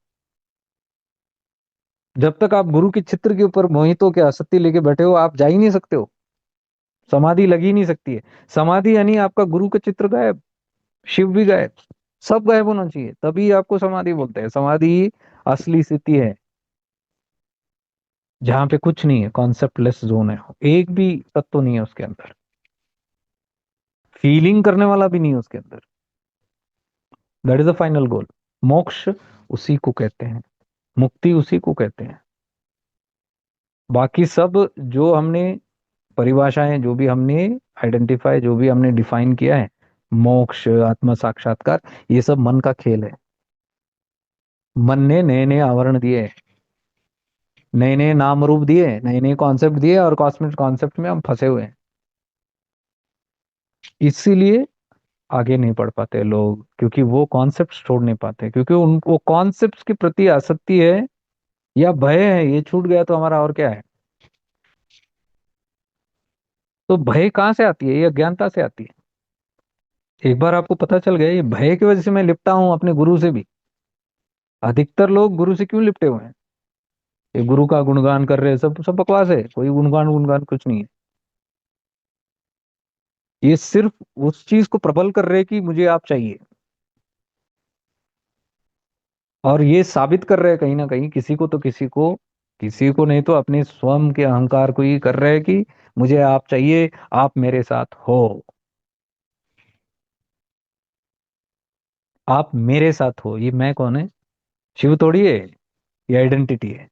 जब तक आप गुरु के चित्र के ऊपर मोहित होकर आसक्ति लेके बैठे हो, आप जा ही नहीं सकते हो। समाधि लगी नहीं सकती है। समाधि यानी आपका गुरु का चित्र गायब, शिव भी गायब, सब गायब होना चाहिए, तभी आपको समाधि बोलते हैं। समाधि असली स्थिति है जहां पे कुछ नहीं है, कॉन्सेप्टलेस जोन है, एक भी तत्व नहीं है उसके अंदर, फीलिंग करने वाला भी नहीं है उसके अंदर। That is the final goal. मोक्ष उसी को कहते हैं, मुक्ति उसी को कहते हैं। बाकी सब जो हमने परिभाषाएं, जो भी हमने आइडेंटिफाई, जो भी हमने डिफाइन किया है, मोक्ष, आत्म साक्षात्कार, ये सब मन का खेल है। मन ने नए नए आवरण दिए, नए नए नाम रूप दिए, नए नए कॉन्सेप्ट दिए, और कॉस्मिक कॉन्सेप्ट में हम फंसे हुए हैं। इसीलिए आगे नहीं बढ़ पाते लोग, क्योंकि वो कॉन्सेप्ट छोड़ नहीं पाते, क्योंकि उनको कॉन्सेप्ट के प्रति आसक्ति है या भय है। ये छूट गया तो हमारा और क्या है। तो भय कहाँ से आती है? ये अज्ञानता से आती है। एक बार आपको पता चल गया ये भय की वजह से मैं लिपटा हूं अपने गुरु से भी। अधिकतर लोग गुरु से क्यों लिपटे हुए हैं? ये गुरु का गुणगान कर रहे हैं, सब सब बकवास है, कोई गुणगान गुणगान कुछ नहीं है। ये सिर्फ उस चीज को प्रबल कर रहे हैं कि मुझे आप चाहिए, और ये साबित कर रहे हैं कहीं ना कहीं किसी को तो किसी को, किसी को नहीं तो अपने स्वयं के अहंकार को ही कर रहे हैं कि मुझे आप चाहिए, आप मेरे साथ हो। आप मेरे साथ हो, ये मैं कौन है? शिव थोड़ी है, ये आइडेंटिटी है।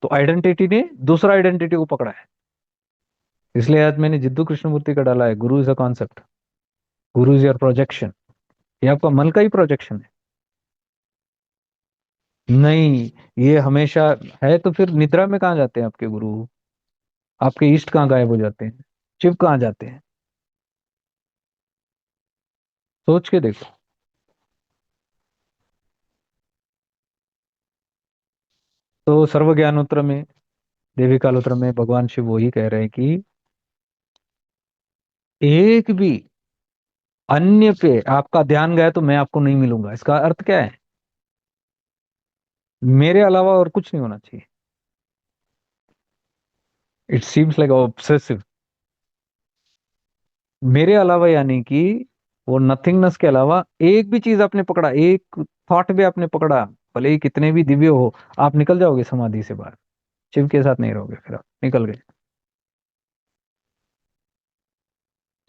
तो आइडेंटिटी ने दूसरा आइडेंटिटी को पकड़ा है। इसलिए आज मैंने जिद्दू कृष्णमूर्ति का डाला है, गुरु is a concept, Guru is your projection. ये आपका मन का ही प्रोजेक्शन है। नहीं, ये हमेशा है। तो फिर निद्रा में कहाँ जाते हैं आपके गुरु? आपके इष्ट कहाँ गायब हो जाते हैं? शिव कहाँ जाते हैं? सोच के देखो। तो सर्व ज्ञानोत्र में, देवी कालोत्र में भगवान शिव वही कह रहे हैं कि एक भी अन्य पे आपका ध्यान गया तो मैं आपको नहीं मिलूंगा। इसका अर्थ क्या है? मेरे अलावा और कुछ नहीं होना चाहिए। It seems like obsessive. मेरे अलावा यानी कि वो नथिंगनेस के अलावा एक भी चीज आपने पकड़ा, एक थॉट भी आपने पकड़ा, भले ही कितने भी दिव्य हो, आप निकल जाओगे समाधि से बाहर। शिव के साथ नहीं रहोगे, फिर आप निकल गए।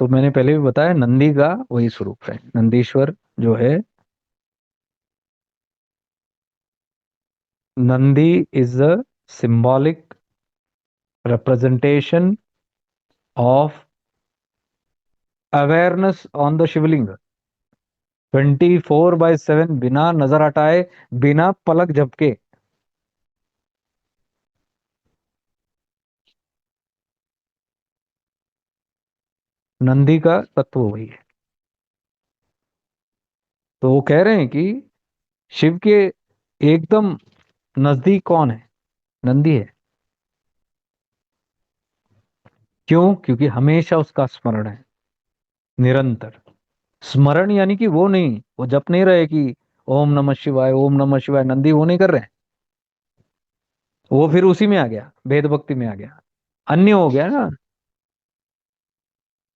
तो मैंने पहले भी बताया, नंदी का वही स्वरूप है, नंदीश्वर जो है। Nandi is a symbolic representation of awareness on the शिवलिंग, 24/7, बिना नजर हटाए, बिना पलक झपके। नंदी का तत्व वही है। तो वो कह रहे हैं कि शिव के एकदम नजदीक कौन है? नंदी है। क्यों? क्योंकि हमेशा उसका स्मरण है, निरंतर। स्मरण यानी कि वो नहीं, वो जप नहीं रहे कि ओम नमः शिवाय, ओम नमः शिवाय, नंदी वो नहीं कर रहे हैं। वो फिर उसी में आ गया, भेद भक्ति में आ गया, अन्य हो गया ना।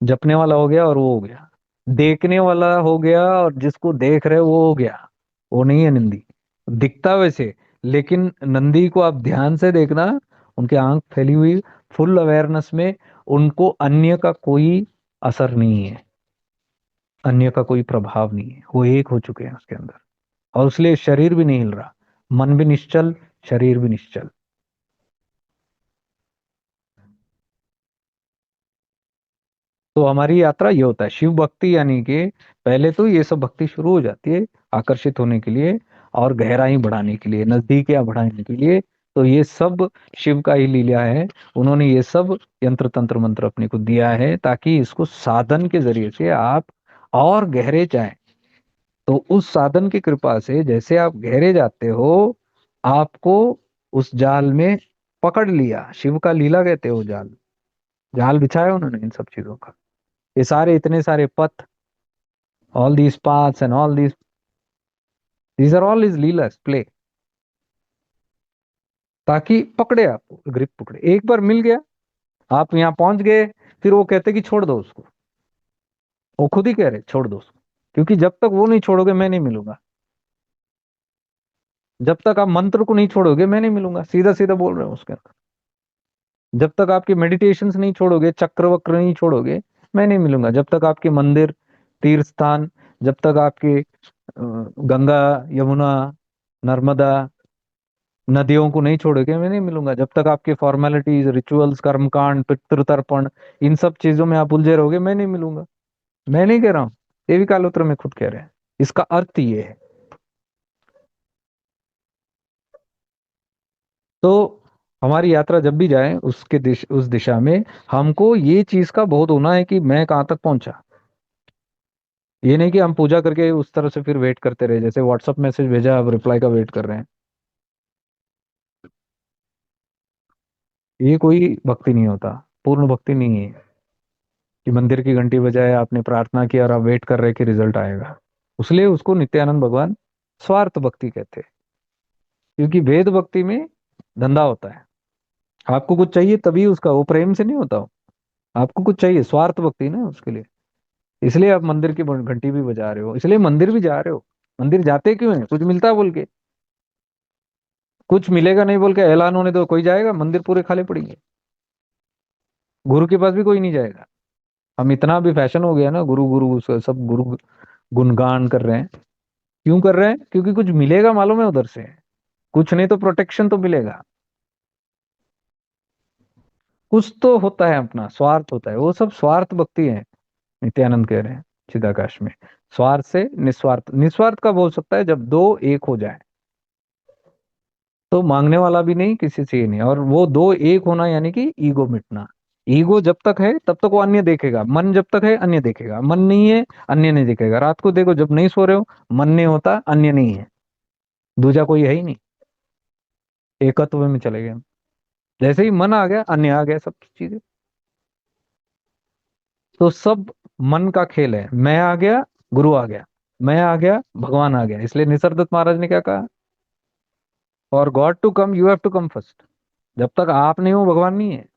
जपने वाला हो गया और वो हो गया, देखने वाला हो गया और जिसको देख रहे वो हो गया। वो नहीं है नंदी, दिखता वैसे, लेकिन नंदी को आप ध्यान से देखना, उनकी आंख फैली हुई, फुल अवेयरनेस में, उनको अन्य का कोई असर नहीं है, अन्य का कोई प्रभाव नहीं है, वो एक हो चुके हैं उसके अंदर। और इसलिए शरीर भी नहीं हिल रहा, मन भी निश्चल, शरीर भी निश्चल। तो हमारी यात्रा ये होता है शिव भक्ति, यानी कि पहले तो ये सब भक्ति शुरू हो जाती है आकर्षित होने के लिए, और गहराई बढ़ाने के लिए, नजदीकियां बढ़ाने के लिए। तो ये सब शिव का ही लीला है। उन्होंने ये सब यंत्र तंत्र मंत्र अपने को दिया है ताकि इसको साधन के जरिए से आप और गहरे जाएं। तो उस साधन की कृपा से जैसे आप गहरे जाते हो, आपको उस जाल में पकड़ लिया, शिव का लीला कहते हो जाल, जाल बिछाया उन्होंने इन सब चीजों का। ये सारे इतने सारे पथ, all these paths and all these are all his leelas play, ताकि पकड़े, आपको ग्रिप पकड़े, एक बार मिल गया, आप यहाँ पहुंच गए, फिर वो कहते कि छोड़ दो उसको। वो खुद ही कह रहे छोड़ दो उसको, क्योंकि जब तक वो नहीं छोड़ोगे मैं नहीं मिलूंगा। जब तक आप मंत्र को नहीं छोड़ोगे मैं नहीं मिलूंगा, सीधा सीधा बोल रहे हो उसके अंदर। जब तक आपके मेडिटेशंस नहीं छोड़ोगे, चक्र वक्र नहीं छोड़ोगे, मैं नहीं मिलूंगा। जब तक आपके मंदिर, तीर्थ स्थान, जब तक आपके गंगा, यमुना, नर्मदा, नदियों को नहीं छोड़ोगे मैं नहीं मिलूंगा। जब तक आपके फॉर्मेलिटीज, रिचुअल्स, कर्मकांड, पितृ तर्पण, इन सब चीजों में आप उलझे रहोगे मैं नहीं मिलूंगा। मैं नहीं कह रहा हूँ, देवी कालोत्र में खुद कह रहे हैं। इसका अर्थ ये है। तो हमारी यात्रा जब भी जाए उस दिशा में, हमको ये चीज का बहुत होना है कि मैं कहाँ तक पहुंचा। ये नहीं कि हम पूजा करके उस तरह से फिर वेट करते रहे, जैसे व्हाट्सअप मैसेज भेजा अब रिप्लाई का वेट कर रहे हैं। ये कोई भक्ति नहीं होता, पूर्ण भक्ति नहीं है कि मंदिर की घंटी बजाए, आपने प्रार्थना की और आप वेट कर रहे कि रिजल्ट आएगा। उसलिए उसको नित्यानंद भगवान स्वार्थ भक्ति कहते हैं, क्योंकि वेद भक्ति में धंधा होता है। आपको कुछ चाहिए तभी उसका, वो प्रेम से नहीं होता हो। आपको कुछ चाहिए, स्वार्थ भक्ति ना उसके लिए। इसलिए आप मंदिर की घंटी भी बजा रहे हो, इसलिए मंदिर भी जा रहे हो। मंदिर जाते क्यों है? कुछ मिलता है बोल के? कुछ मिलेगा नहीं बोल के ऐलान होने दो, कोई जाएगा? मंदिर पूरे खाली पड़ेंगे, गुरु के पास भी कोई नहीं जाएगा। हम इतना भी फैशन हो गया ना, गुरु गुरु सब गुरु गुणगान कर रहे हैं। क्यों कर रहे हैं? क्योंकि कुछ मिलेगा मालूम है उधर से, कुछ नहीं तो प्रोटेक्शन तो मिलेगा। कुछ तो होता है, अपना स्वार्थ होता है, वो सब स्वार्थ भक्ति है। नित्यानंद कह रहे हैं चिदाकाश में, स्वार्थ से निस्वार्थ। निस्वार्थ कब हो सकता है? जब दो एक हो जाए। तो मांगने वाला भी नहीं, किसी से ही नहीं, और वो दो एक होना यानी कि ईगो मिटना। ईगो जब तक है तब तक वो अन्य देखेगा, मन जब तक है अन्य देखेगा, मन नहीं है अन्य नहीं देखेगा। रात को देखो, जब नहीं सो रहे हो, मन नहीं होता, अन्य नहीं है, दूजा कोई है ही नहीं, एकत्व में चले गए हम। जैसे ही मन आ गया, अन्य आ गया, सब चीजें। तो सब मन का खेल है। मैं आ गया, गुरु आ गया, मैं आ गया, भगवान आ गया। इसलिए निसर्गदत्त महाराज ने क्या कहा? For God to come you have to come first. जब तक आप नहीं हो, भगवान नहीं है।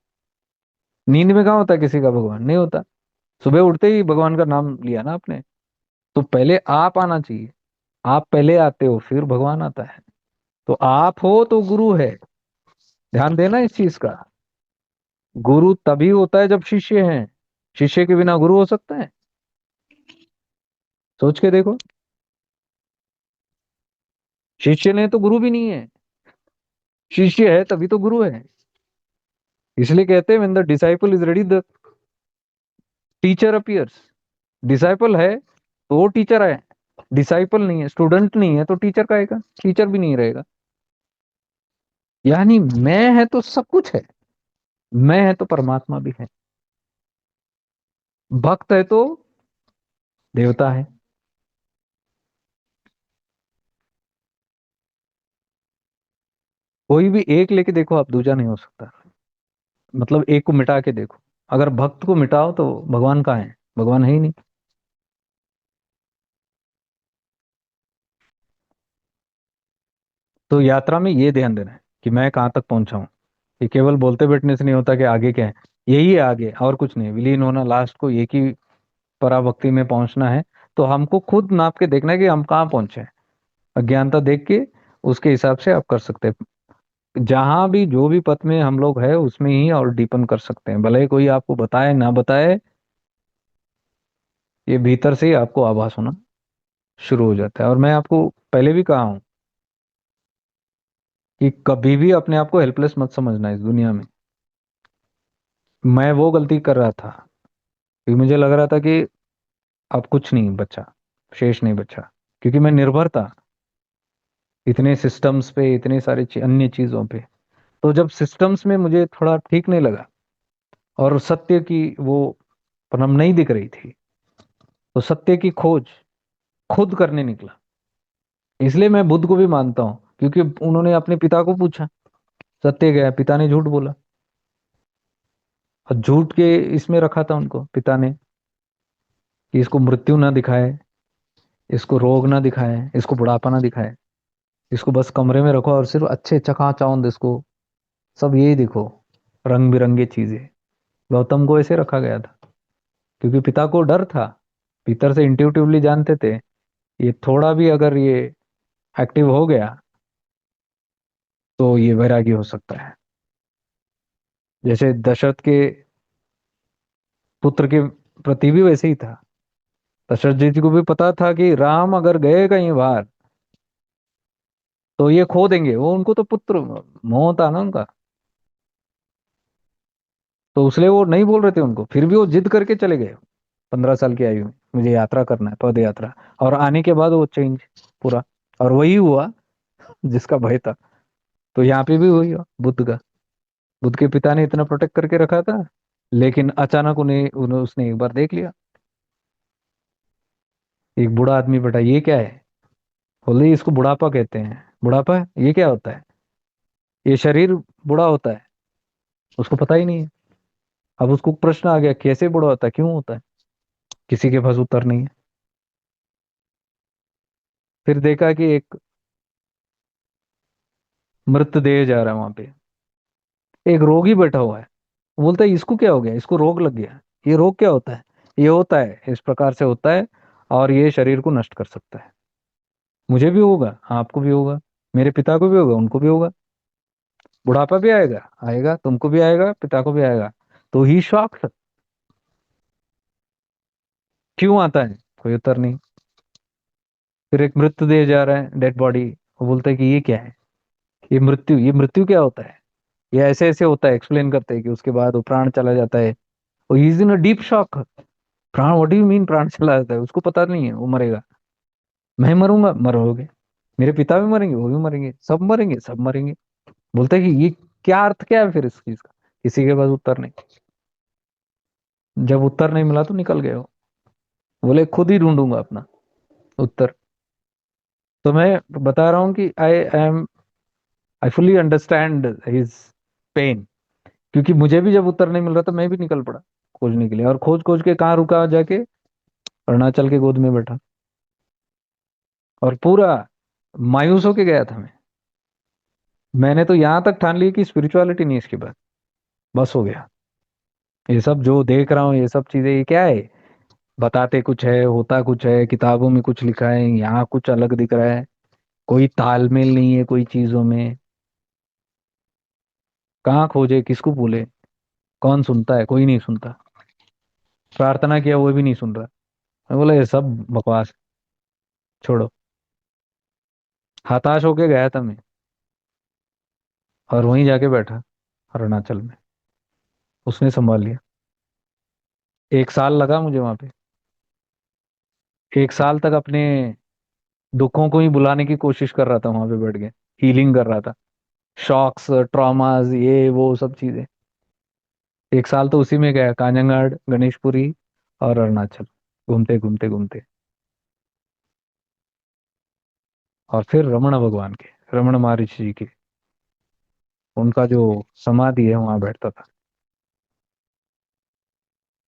नींद में कहाँ होता है किसी का भगवान? नहीं होता। सुबह उठते ही भगवान का नाम लिया ना आपने, तो पहले आप आना चाहिए। आप पहले आते हो, फिर भगवान आता है। तो आप हो तो गुरु है, ध्यान देना इस चीज का। गुरु तभी होता है जब शिष्य हैं। शिष्य के बिना गुरु हो सकता है? सोच के देखो। शिष्य ने तो गुरु भी नहीं है, शिष्य है तभी तो गुरु है। इसलिए कहते हैं when the disciple is ready the teacher appears. Disciple है तो वो टीचर है, डिसाइपल नहीं है, स्टूडेंट नहीं है तो टीचर का आएगा, टीचर भी नहीं रहेगा। यानी मैं है तो सब कुछ है, मैं है तो परमात्मा भी है, भक्त है तो देवता है। कोई भी एक लेके देखो आप, दूजा नहीं हो सकता। मतलब एक को मिटा के देखो, अगर भक्त को मिटाओ तो भगवान कहाँ है? भगवान है ही नहीं। तो यात्रा में ये ध्यान देना है कि मैं कहाँ तक पहुंचा हूँ। ये केवल बोलते बैठने से नहीं होता कि आगे क्या है। यही है आगे, और कुछ नहीं। विलीन होना, लास्ट को एक ही पराभक्ति में पहुंचना है। तो हमको खुद नाप के देखना है कि हम कहाँ पहुंचे हैं। अज्ञानता देख के उसके हिसाब से आप कर सकते हैं। जहां भी जो भी पथ में हम लोग है उसमें ही और डीपन कर सकते हैं, भले ही कोई आपको बताए ना बताए। ये भीतर से ही आपको आभास होना शुरू हो जाता है। और मैं आपको पहले भी कहा हूं कि कभी भी अपने आप को हेल्पलेस मत समझना इस दुनिया में। मैं वो गलती कर रहा था क्योंकि मुझे लग रहा था कि अब कुछ नहीं बचा, शेष नहीं बचा, क्योंकि मैं निर्भर था इतने सिस्टम्स पे, इतने सारे अन्य चीजों पे। तो जब सिस्टम्स में मुझे थोड़ा ठीक नहीं लगा और सत्य की वो पनम नहीं दिख रही थी, तो सत्य की खोज खुद करने निकला। इसलिए मैं बुद्ध को भी मानता हूँ, क्योंकि उन्होंने अपने पिता को पूछा सत्य क्या है, पिता ने झूठ बोला। और झूठ के इसमें रखा था उनको पिता ने कि इसको मृत्यु ना दिखाए, इसको रोग ना दिखाए, इसको बुढ़ापा ना दिखाए, इसको बस कमरे में रखो और सिर्फ अच्छे चकाचौंध इसको सब यही दिखो, रंग बिरंगे चीजें। गौतम को ऐसे रखा गया था क्योंकि पिता को डर था। भीतर से इंट्यूटिवली जानते थे ये थोड़ा भी अगर ये एक्टिव हो गया तो ये वैरागी हो सकता है। जैसे दशरथ के पुत्र के प्रति भी वैसे ही था। दशरथ जी को भी पता था कि राम अगर गए कहीं बाहर तो ये खो देंगे, वो उनको तो पुत्र मोह था ना उनका। तो इसलिए वो नहीं बोल रहे थे उनको, फिर भी वो जिद करके चले गए 15 साल की आयु में, मुझे यात्रा करना है, पद यात्रा। और आने के बाद वो चेंज पूरा, और वही हुआ जिसका भय था। तो यहाँ पे भी वही हुआ बुद्ध का। बुद्ध के पिता ने इतना प्रोटेक्ट करके रखा था, लेकिन अचानक उन्हें उसने एक बार देख लिया। एक बूढ़ा आदमी बैठा, ये क्या है? बोले इसको बुढ़ापा कहते हैं। बुढ़ापा है? ये क्या होता है? ये शरीर बूढ़ा होता है। उसको पता ही नहीं है। अब उसको प्रश्न आ गया, कैसे बूढ़ा होता है, क्यों होता है? किसी के पास उत्तर नहीं है। फिर देखा कि एक मृतदेह जा रहा है वहां पे, एक रोगी बैठा हुआ है। बोलता है इसको क्या हो गया, इसको रोग लग गया। ये रोग क्या होता है? ये होता है, इस प्रकार से होता है, और ये शरीर को नष्ट कर सकता है। मुझे भी होगा, आपको भी होगा, मेरे पिता को भी होगा, उनको भी होगा। बुढ़ापा भी आएगा, आएगा, तुमको भी आएगा, पिता को भी आएगा। तो ही शौक, क्यों आता है? कोई उत्तर नहीं। फिर एक मृतदेह जा रहा है, डेड बॉडी। वो बोलता है कि ये क्या है? ये मृत्यु क्या होता है? ये ऐसे ऐसे होता है, एक्सप्लेन करते हैं कि उसके बाद वो प्राण चला जाता है। और he is in a deep shock. प्राण, व्हाट डू यू मीन प्राण चला जाता है? उसको पता नहीं है वो मरेगा। मैं मरूंगा, मरोगे। मेरे पिता भी मरेंगे, वो भी मरेंगे, सब मरेंगे, सब मरेंगे। बोलते हैं कि ये क्या अर्थ क्या है फिर इस चीज का? किसी के पास उत्तर नहीं। जब उत्तर नहीं मिला तो निकल गए वो। बोले खुद ही ढूंढूंगा अपना उत्तर। तो मैं बता रहा हूँ कि I fully understand his pain. क्योंकि मुझे भी जब उत्तर नहीं मिल रहा था, मैं भी निकल पड़ा खोजने के लिए। और खोज खोज के कहाँ रुका जाके? अरुणाचल के गोद में बैठा। और पूरा मायूस होके गया था मैं। मैंने तो यहाँ तक ठान लिया कि स्पिरिचुअलिटी नहीं इसके बाद, बस हो गया। ये सब जो देख रहा हूँ, ये सब चीजें, ये क्या है? बताते कुछ है, होता कुछ है, किताबों में कुछ लिखा है, यहाँ कुछ अलग दिख रहा है। कोई तालमेल नहीं है कोई चीजों में। कहाँ खोजे, किसको बोले? कौन सुनता है? कोई नहीं सुनता। प्रार्थना किया वो भी नहीं सुन रहा। मैं बोला ये सब बकवास है, छोड़ो। हताश होके गया था मैं, और वहीं जाके बैठा अरुणाचल में। उसने संभाल लिया। 1 साल लगा मुझे वहां पे। 1 साल तक अपने दुखों को ही बुलाने की कोशिश कर रहा था वहां पे बैठ के, हीलिंग कर रहा था। शॉक्स, ट्रॉमास, ये वो सब चीजें। 1 साल तो उसी में गया, कांजंगाड़, गणेशपुरी और अरुणाचल, घूमते घूमते घूमते। और फिर रमण भगवान के, रमण महर्षि जी के, उनका जो समाधि है वहां बैठता था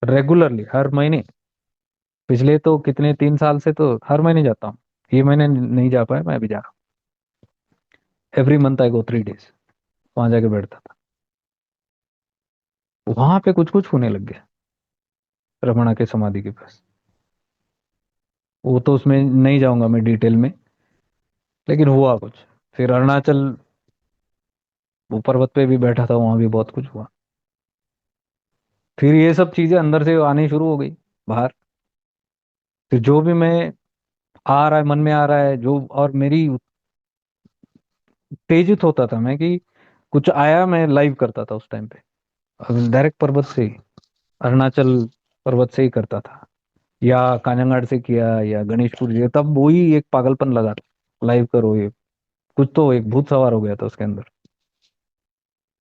रेगुलरली, हर महीने। पिछले तो कितने 3 साल से तो हर महीने जाता हूँ। ये महीने नहीं जा पाया, मैं अभी जा रहा हूँ। Every month I go 3 days. वहां जाके बैठता था। वहां पे कुछ कुछ होने लग गया रमणा के समाधि के पास। वो तो उसमें नहीं जाऊंगा मैं डिटेल में, लेकिन हुआ कुछ। फिर अरुणाचल, वो पर्वत पे भी बैठा था, वहां भी बहुत कुछ हुआ। फिर ये सब चीजें अंदर से आनी शुरू हो गई बाहर। फिर जो भी मैं आ रहा है, मन में आ रहा है जो, और मेरी उत्तेजित होता था मैं कि कुछ आया, मैं लाइव करता था उस टाइम पे, डायरेक्ट पर्वत से ही, अरुणाचल पर्वत से ही करता था। या कांजंगाड़ से किया, या गणेशपुर से, तब वही एक पागलपन लगा था, लाइव करो ये। कुछ तो एक भूत सवार हो गया था उसके अंदर।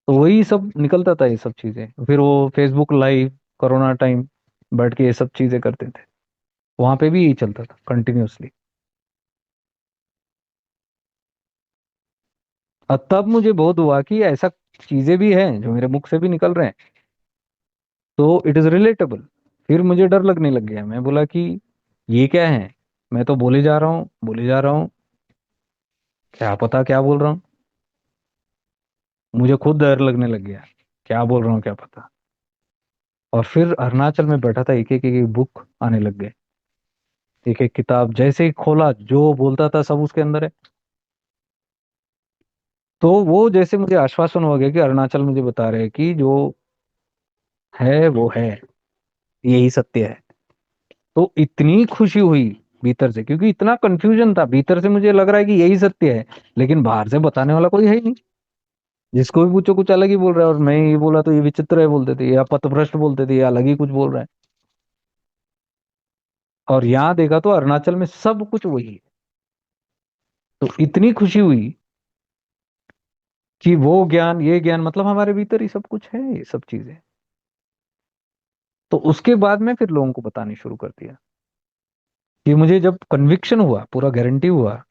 तो वही सब निकलता था, ये सब चीजें। फिर वो फेसबुक लाइव, कोरोना टाइम, बैठ के ये सब चीजें करते थे। वहां पे भी यही चलता था कंटिन्यूअसली। और तब मुझे बहुत हुआ कि ऐसा चीजें भी हैं जो मेरे मुख से भी निकल रहे हैं, तो इट इज रिलेटेबल। फिर मुझे डर लगने लग गया। मैं बोला कि ये क्या है, मैं तो बोले जा रहा हूँ, बोले जा रहा हूँ, क्या पता क्या बोल रहा हूँ। मुझे खुद डर लगने लग गया, क्या बोल रहा हूँ क्या पता। और फिर अरुणाचल में बैठा था, एक एक बुक आने लग गए। एक एक किताब जैसे ही खोला, जो बोलता था सब उसके अंदर है। तो वो जैसे मुझे आश्वासन हो गया कि अरुणाचल मुझे बता रहे हैं कि जो है वो है, यही सत्य है। तो इतनी खुशी हुई भीतर से, क्योंकि इतना कंफ्यूजन था भीतर से, मुझे लग रहा है कि यही सत्य है, लेकिन बाहर से बताने वाला कोई है ही नहीं। जिसको भी पूछो कुछ अलग ही बोल रहा है, और मैं ये बोला तो ये विचित्र है बोलते थे, या पथभ्रष्ट बोलते थे, या अलग ही कुछ बोल रहा है। और यहाँ देखा तो अरुणाचल में सब कुछ वही है। तो इतनी खुशी हुई कि वो ज्ञान, ये ज्ञान, मतलब हमारे भीतर ही सब कुछ है, ये सब चीजें। तो उसके बाद में फिर लोगों को बतानी शुरू कर दिया कि मुझे जब कन्विक्शन हुआ, पूरा गारंटी हुआ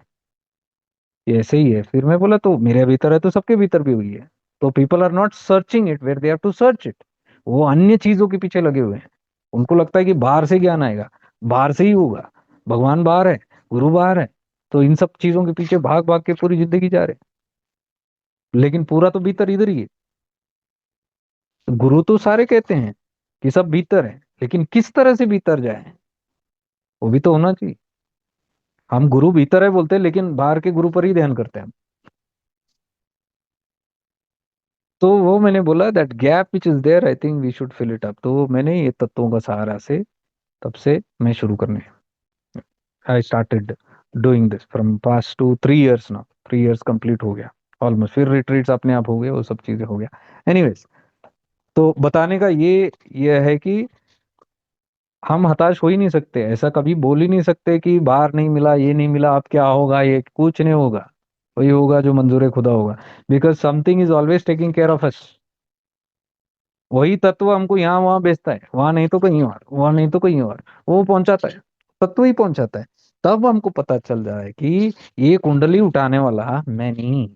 ये ऐसे ही है, फिर मैं बोला तो मेरे भीतर है तो सबके भीतर भी हुई है। तो people are not searching it where they have to search it. वो अन्य चीजों के पीछे लगे हुए हैं। उनको लगता है कि बाहर से ज्ञान आएगा, बाहर से ही होगा, भगवान बाहर है, गुरु बाहर है। तो इन सब चीजों के पीछे भाग भाग के पूरी जिंदगी जा रहे हैं, लेकिन पूरा तो भीतर इधर ही है। गुरु तो सारे कहते हैं कि सब भीतर है, लेकिन किस तरह से भीतर जाए, वो भी तो होना चाहिए। हम गुरु भीतर है बोलते हैं, लेकिन बाहर के गुरु पर ही ध्यान करते हैं हम। तो वो मैंने बोला that gap which is there, I think we should fill it up. तो मैंने ये तत्वों का सहारा से, तब से मैं शुरू करने, I started doing this from past to 3 years now. 3 years complete हो गया ऑलमोस्ट। फिर रिट्रीट्स अपने आप हो गए, वो सब चीजें हो गया। एनीवेज, तो बताने का ये है कि हम हताश हो ही नहीं सकते, ऐसा कभी बोल ही नहीं सकते कि बाहर नहीं मिला, ये नहीं मिला, अब क्या होगा, ये कुछ नहीं होगा। वही होगा जो मंजूर खुदा होगा। Because something is always taking care of us. वही तत्व हमको यहाँ वहां भेजता है, वहां नहीं तो कहीं और, वहां नहीं तो कहीं और, वो पहुंचाता है। तत्व ही पहुंचाता है। तब हमको पता चल रहा है कि ये कुंडली उठाने वाला मैं नहीं।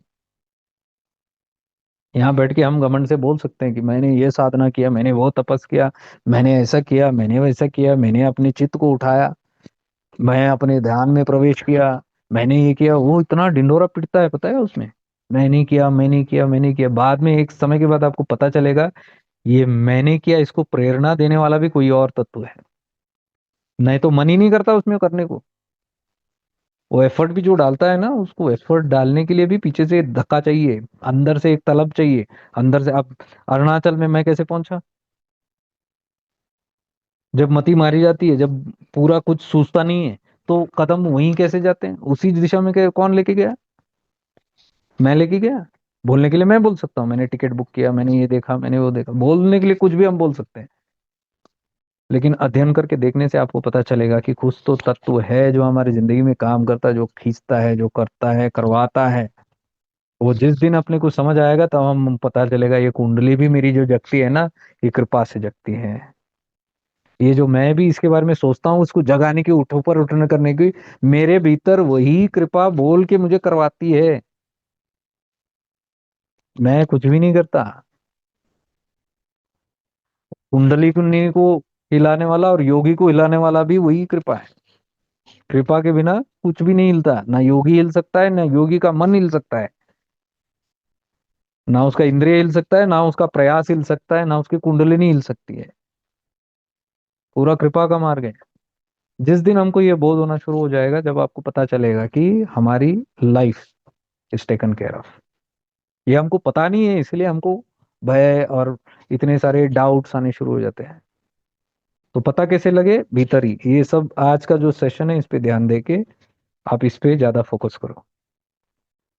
यहाँ बैठ के हम घमंड से बोल सकते हैं कि मैंने ये साधना किया, मैंने वो तपस किया, मैंने ऐसा किया, मैंने वैसा किया, मैंने अपने चित्त को उठाया, मैं अपने ध्यान में प्रवेश किया, मैंने ये किया। वो इतना ढिंडोरा पिटता है पता है उसमें, मैंने किया, मैंने किया, मैंने किया। बाद में एक समय के बाद आपको पता चलेगा ये मैंने किया, इसको प्रेरणा देने वाला भी कोई और तत्व है। नहीं तो मन ही नहीं करता उसमें करने को। वो एफर्ट भी जो डालता है ना, उसको एफर्ट डालने के लिए भी पीछे से धक्का चाहिए, अंदर से एक तलब चाहिए। अंदर से अब अरुणाचल में मैं कैसे पहुंचा? जब मती मारी जाती है, जब पूरा कुछ सूझता नहीं है, तो कदम वहीं कैसे जाते हैं, उसी दिशा में। कौन लेके गया? मैं लेके गया। बोलने के लिए मैं बोल सकता हूँ मैंने टिकट बुक किया, मैंने ये देखा, मैंने वो देखा, बोलने के लिए कुछ भी हम बोल सकते हैं। लेकिन अध्ययन करके देखने से आपको पता चलेगा कि कुछ तो तत्व है जो हमारी जिंदगी में काम करता है, जो खींचता है, जो करता है, करवाता है। वो जिस दिन अपने को समझ आएगा तब हम पता चलेगा ये कुंडली भी मेरी जो जगती है ना, ये कृपा से जगती है। ये जो मैं भी इसके बारे में सोचता हूँ, उसको जगाने की, उठ ऊपर उठने करने की, मेरे भीतर वही कृपा बोल के मुझे करवाती है। मैं कुछ भी नहीं करता। कुंडली कुंडली को हिलाने वाला और योगी को हिलाने वाला भी वही कृपा है। कृपा के बिना कुछ भी नहीं हिलता, ना योगी हिल सकता है, ना योगी का मन हिल सकता है, ना उसका इंद्रिय हिल सकता है, ना उसका प्रयास हिल सकता है, ना उसकी कुंडलिनी हिल सकती है। पूरा कृपा का मार्ग है। जिस दिन हमको ये बोध होना शुरू हो जाएगा, जब आपको पता चलेगा कि हमारी life is taken care of. ये हमको पता नहीं है, इसलिए हमको भय और इतने सारे डाउट्स आने शुरू हो जाते हैं। तो पता कैसे लगे? भीतर ही। ये सब आज का जो सेशन है, इस पे ध्यान देके आप इस पे ज्यादा फोकस करो,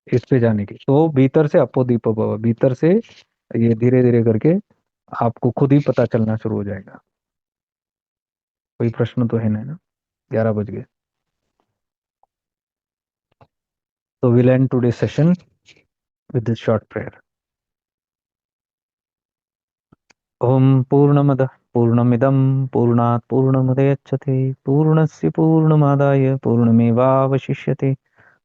इस पे जाने की। तो भीतर से अप्पो दीपो भव, भीतर से ये धीरे धीरे करके आपको खुद ही पता चलना शुरू हो जाएगा। कोई प्रश्न तो है नहीं ना? 11 बज गए। तो will end today session with this short prayer. ओम पूर्णमद पूर्णमिदं पूर्णात् पूर्णमुदच्यते पूर्णस्य पूर्णमादाय पूर्णमेवावशिष्यते।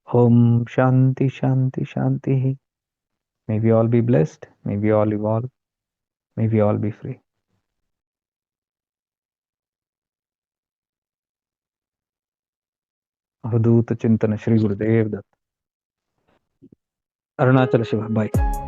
ओम शांति शांति शांति। May we all be blessed, may we all evolve, may we all be free. अवधूत चिंतन श्री गुरुदेव दत्त। अरुणाचल शिवा बाय।